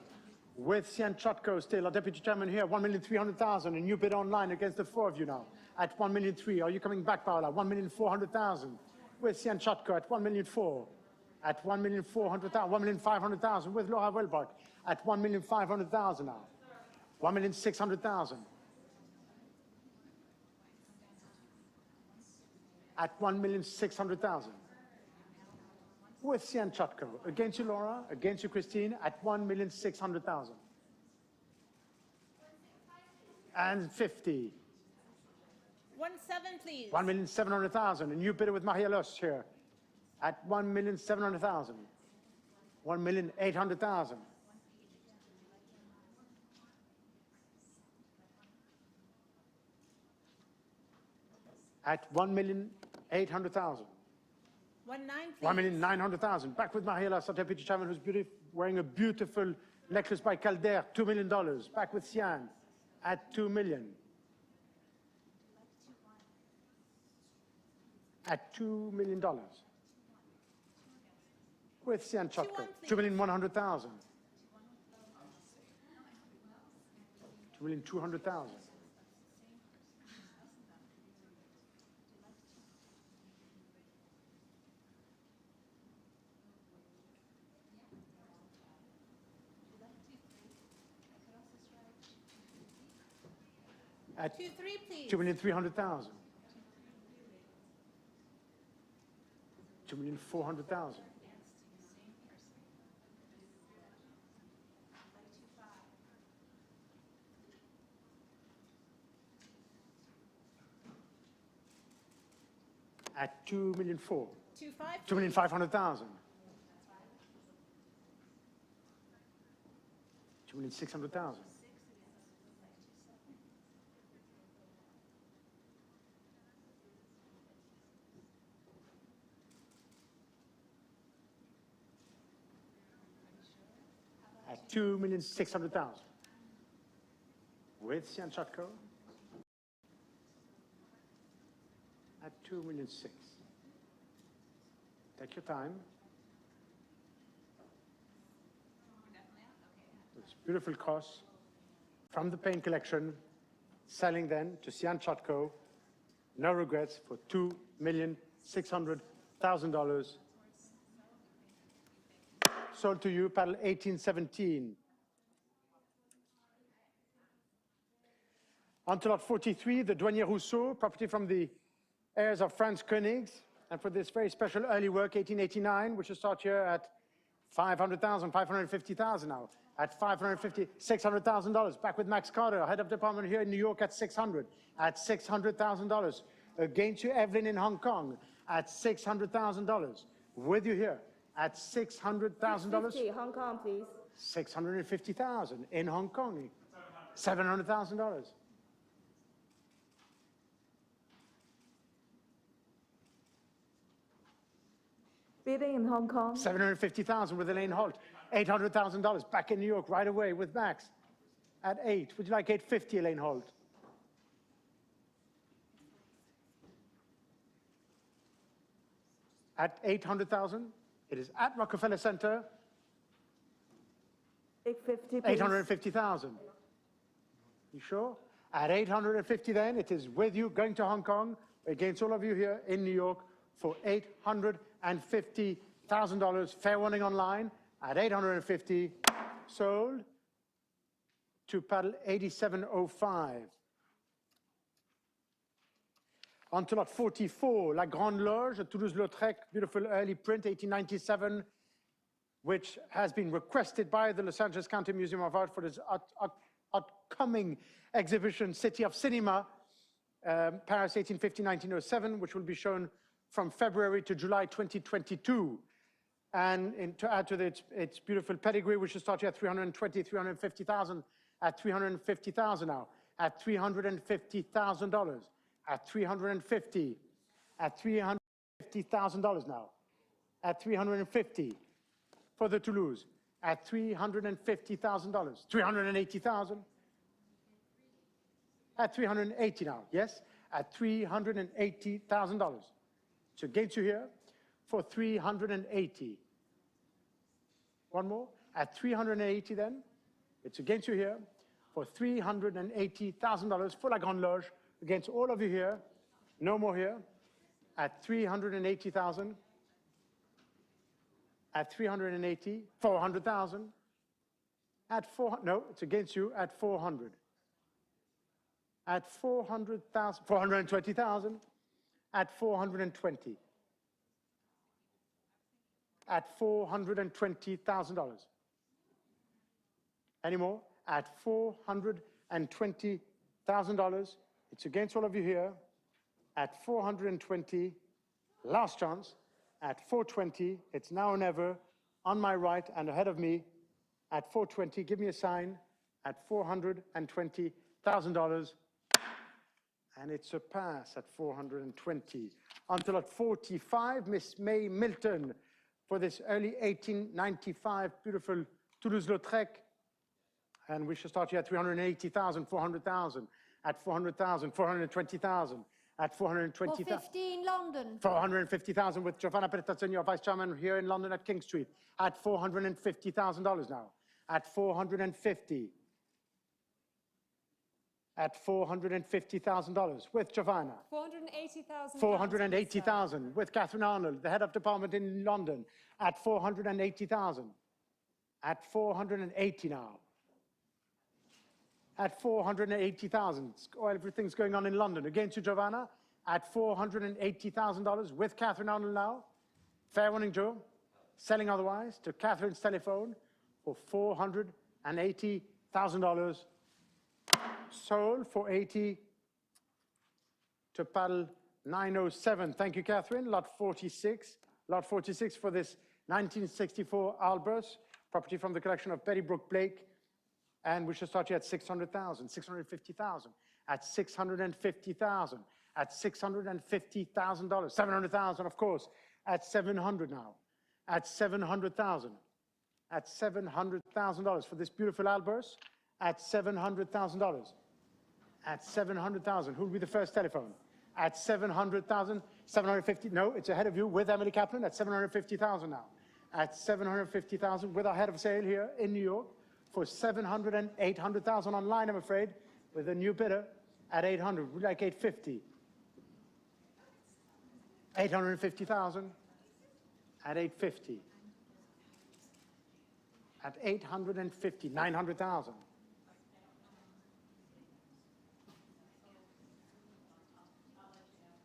with Sian Chutko still, our deputy chairman here. $1,300,000, and you bid online against the 4 of you now. At $1,300,000. Are you coming back, Paola? $1,400,000 with Sian Chutko at $1,400,000. At $1,400,000, $1,500,000 with Laura Welbach at $1,500,000 now. $1,600,000. at 1,600,000. With Sian Chotko. Against you, Laura. Against you, Christine, at 1,600,000. And 50. 17, please. 1,700,000. A new bidder with Marie-Therese here at 1,700,000. 1,800,000. At 1,800,000. 19, please. 1,900,000. Back with Marie-Therese, our deputy chairman, who's wearing a beautiful necklace by Calder, $2 million. Back with Sian at 2 million. At $2 million. With Sian Chotko, 2,100,000. 2,200,000. At 2-3, please. 2,300,000. 2,400,000. At 2,400,000. 2,500,000. 2,600,000. At 2,600,000. With Sian Chotko. At 2,600,000. Take your time. It's beautiful cross from the paint collection, selling then to Sian Chotko. No regrets for $2,600,000. Sold to you, paddle 1817. On to lot 43, the Douanier Rousseau, property from the heirs of Franz Kooning. And for this very special early work, 1889, which will start here at 500,000, 550,000 now. At 550, $600,000. Back with Max Carter, head of department here in New York at 600. At $600,000. Against you, Evelyn in Hong Kong at $600,000. With you here at $600,000. Hong Kong, please. 650,000 in Hong Kong. $700,000. Bidding in Hong Kong. 750,000 with Elaine Holt. $800,000 back in New York right away with Max at 8. Would you like 850, Elaine Holt? At 800,000. It is at Rockefeller Center. 850, please. 850,000. You sure? At 850 then, it is with you going to Hong Kong against all of you here in New York for $850,000. Fair warning online at 850. Sold to paddle 8705. On to lot 44, La Grande Loge at Toulouse-Lautrec, beautiful early print, 1897, which has been requested by the Los Angeles County Museum of Art for its upcoming exhibition, City of Cinema, Paris 1850-1907, which will be shown from February to July 2022. And to add to its beautiful pedigree, which will start here at 320, 350,000, at 350,000 now, at $350,000. At 350, at $350,000 now, at 350 for the Toulouse, at $350,000, 380,000, at 380 now, yes, at $380,000. So against you here for 380. One more, at 380 then, it's against you here for $380,000 for La Grande Loge. Against all of you here, no more here, at 380,000, at 380, 400,000, at 400, no, it's against you, at 400, at 400,000, 420,000, at 420. At $420,000. Any more? At $420,000. It's against all of you here. At 420, last chance. At 420, it's now or never. On my right and ahead of me. At 420, give me a sign. At $420,000. And it's a pass at 420. Until at 45, Miss May Milton for this early 1895 beautiful Toulouse-Lautrec. And we should start here at 380,000, 400,000. At 400,000, 420,000. At 420,000. 415 London. 450,000 with Giovanna Pertazzoni, our vice chairman here in London at King Street. At $450,000 now. At 450. At $450,000 with Giovanna. 480,000. 480,000 with Catherine Arnold, the head of department in London. At 480,000. At 480 now. At 480,000. Oh, everything's going on in London. Again to Giovanna. At $480,000 with Catherine Arnold now. Fair warning, Joe. Selling otherwise to Catherine's telephone for $480,000. Sold for 80 to paddle 907. Thank you, Catherine. Lot 46. Lot 46 for this 1964 Albers, property from the collection of Betty Brooke Blake. And we should start here at 600,000, 650,000, at 650,000, at $650,000, 700,000, of course, at 700 now, at 700,000, at $700,000 for this beautiful Albers, at $700,000, at 700,000. Who will be the first telephone? At 700,000, 750, no, it's ahead of you with Emily Kaplan at 750,000 now. At 750,000 with our head of sale here in New York for 700 and 800,000 online, I'm afraid, with a new bidder at 800. Would you like 850? 850,000 at 850. At 850, 900,000.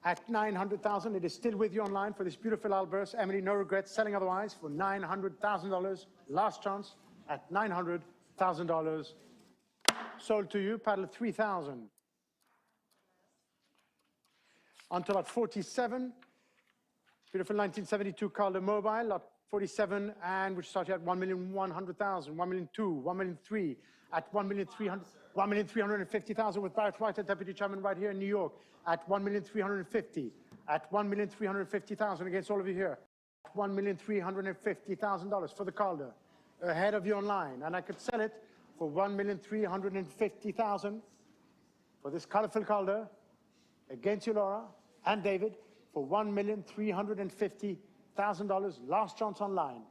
At 900,000, it is still with you online for this beautiful Albers. Emily, no regrets, selling otherwise for $900,000. Last chance at $900,000. Sold to you, paddle 3,000. Until at 47, beautiful 1972 Calder Mobile, lot 47, and which started at 1,100,000, 1,200,000, 1,300,000, at 1,300,000, 1,350,000 with Barrett White, deputy chairman right here in New York, at 1,350,000, at 1,350,000 against all of you here, at $1,350,000 for the Calder, ahead of you online, and I could sell it for 1,350,000 for this colorful Calder against you, Laura and David, for $1,350,000. Last chance online.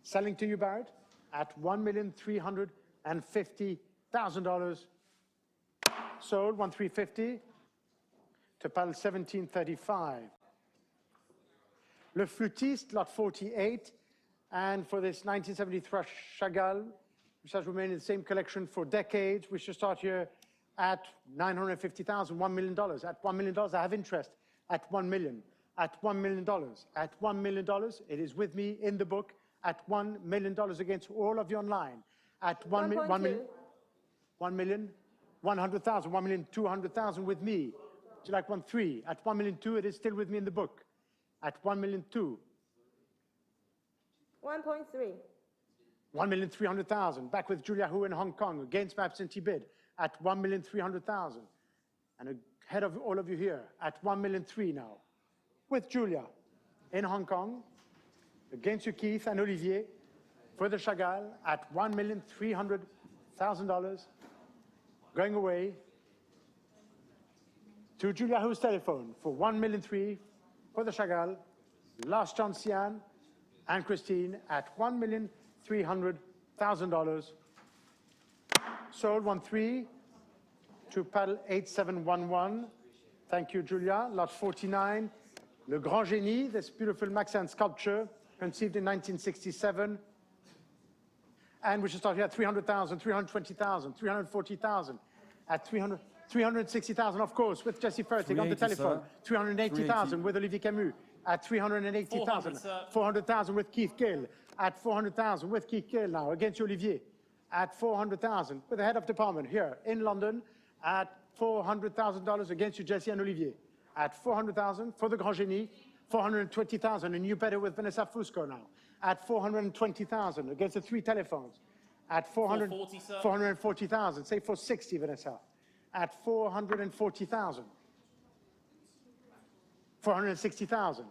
Selling to you, Barrett, at $1,350,000. Sold 1,350 to paddle 1735. Le Flutiste, lot 48, and for this 1973 Chagall, which has remained in the same collection for decades, we should start here at $950,000, $1 million. At $1 million, I have interest. At $1 million. At $1 million. At $1 million, it is with me in the book. At $1 million against all of you online. At 1 million, 1 million, 100,000, 1,200,000 with me. Would you like 1.3? At 1,200,000, it is still with me in the book. At 1,200,000. 1.3. 1,300,000. Back with Julia Hu in Hong Kong against my absentee bid at 1,300,000. And ahead of all of you here at 1,300,000 now. With Julia in Hong Kong against you, Keith and Olivier for the Chagall at $1,300,000. Going away to Julia Hu's telephone for 1,300,000 for the Chagall. Last chance, Sian and Christine at $1,300,000. Sold 1.3 to paddle 8711. Thank you, Julia. Lot 49. Le Grand Génie, this beautiful Maxine sculpture conceived in 1967. And we should start here at 300,000, 320,000, 340,000. At 300, 360,000, of course, with Jesse Fertig on the 380, telephone. sir. 380,000 with Olivier Camus at 380,000. 400,000 with Keith Gill at 400,000 with Keith Gill now against Olivier at 400,000 with the head of department here in London at $400,000 against you, Jesse and Olivier at 400,000 for the Grand Génie, 420,000, and you better with Vanessa Fusco now at 420,000 against the three telephones at 440,000. Say 460, Vanessa. At 440,000. 460,000.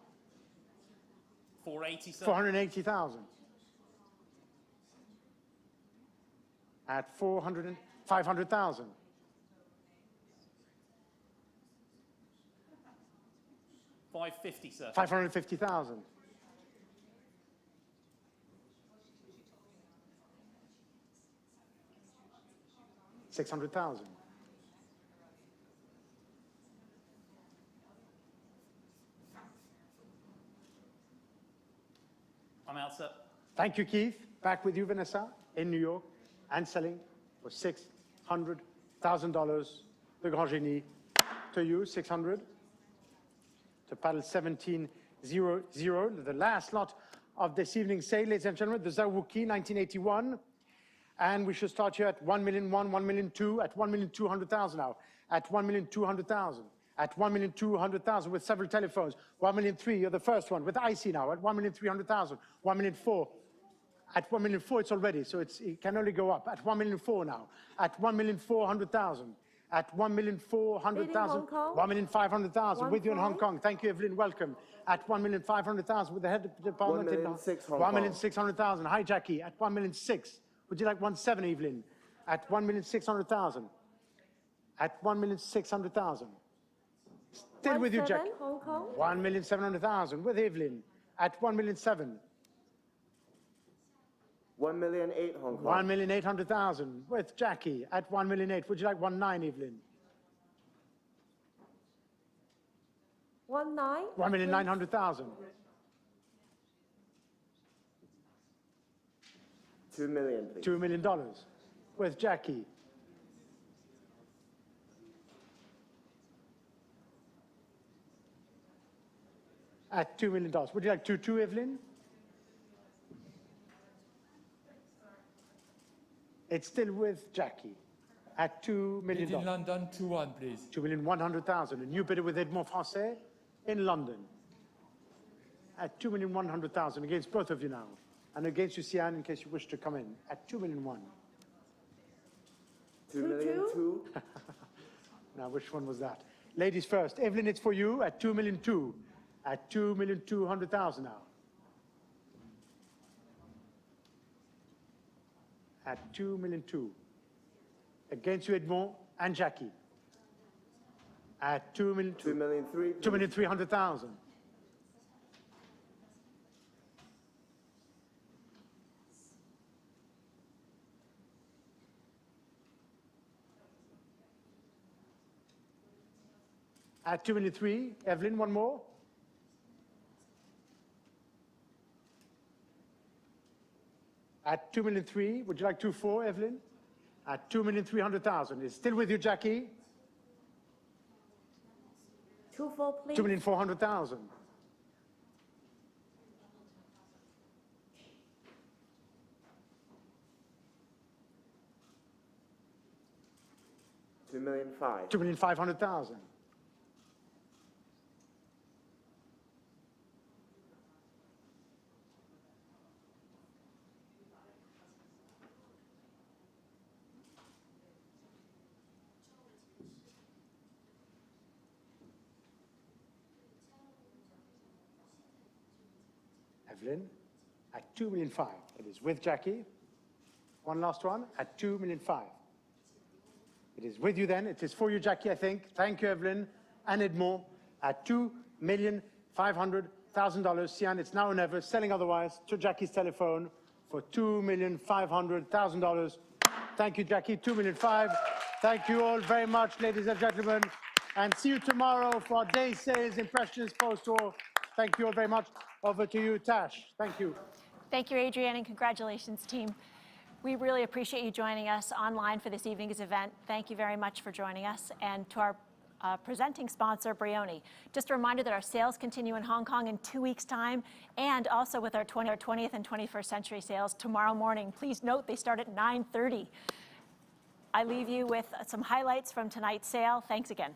480, sir. 480,000. At 500,000. 550, sir. 550,000. 600,000. 'em out, sir. Thank you, Keith. Back with you, Vanessa, in New York, and selling for $600,000. The Grand Génie to you, 600. To paddle 1700, the last lot of this evening's sale, ladies and gentlemen, the Zawuki, 1981. And we should start here at 1,000,001, 1,000,002, at 1,200,000 now, at 1,200,000, at 1,200,000 with several telephones. 1,003,000, you're the first one with IC now at 1,300,000, 1,004,000. At 1,004,000 it's already, so it can only go up. At 1,004,000 now, at 1,400,000, at 1,400,000, 1,500,000 with you in Hong Kong. Thank you, Evelyn, welcome. At 1,500,000 with the head of the department in 1,600,000. Hi, Jackie, at 1,600,000. Would you like 1,700,000, Evelyn? At 1,600,000. At 1,600,000. Still with you, Jackie. 1,700,000 with Evelyn. At 1,700,000. 1,008,000 Hong Kong. 1,800,000 with Jackie at 1,800,000. Would you like 1,900,000, Evelyn? 1,900,000. 2 million, please. $2 million with Jackie. At $2 million. Would you like 2,200,000, Evelyn? It's still with Jackie at $2 million. In London, 2-1, please. 2,100,000. A new bidder with Edmond Français in London at 2,100,000 against both of you now. And against you, Sian, in case you wish to come in, at 2,000,001. 2,000,002. Now, which one was that? Ladies first. Evelyn, it's for you at 2,000,002. At 2,200,000 now. At 2,000,002. Against you, Edmond and Jackie. At 2,000,003. 2,300,000. At 2,003,000. Evelyn, one more. At 2,003,000. Would you like 2,400,000, Evelyn? At 2,300,000. It's still with you, Jackie. 2,400,000, please. 2,400,000. $2,500,000. 2,500,000. Evelyn, at 2,500,000. It is with Jackie. One last one at 2,500,000. It is with you then. It is for you, Jackie, I think. Thank you, Evelyn and Edmond at $2,500,000. Sian, it's now or never. Selling otherwise to Jackie's telephone for $2,500,000. Thank you, Jackie. 2,500,000. Thank you all very much, ladies and gentlemen. And see you tomorrow for our day sales impressions post tour. Thank you all very much. Over to you, Tash. Thank you. Thank you, Adrienne, and congratulations, team. We really appreciate you joining us online for this evening's event. Thank you very much for joining us. And to our presenting sponsor, Brioni. Just a reminder that our sales continue in Hong Kong in 2 weeks' time, and also with our 20th and 21st century sales tomorrow morning. Please note they start at 9:30. I leave you with some highlights from tonight's sale. Thanks again.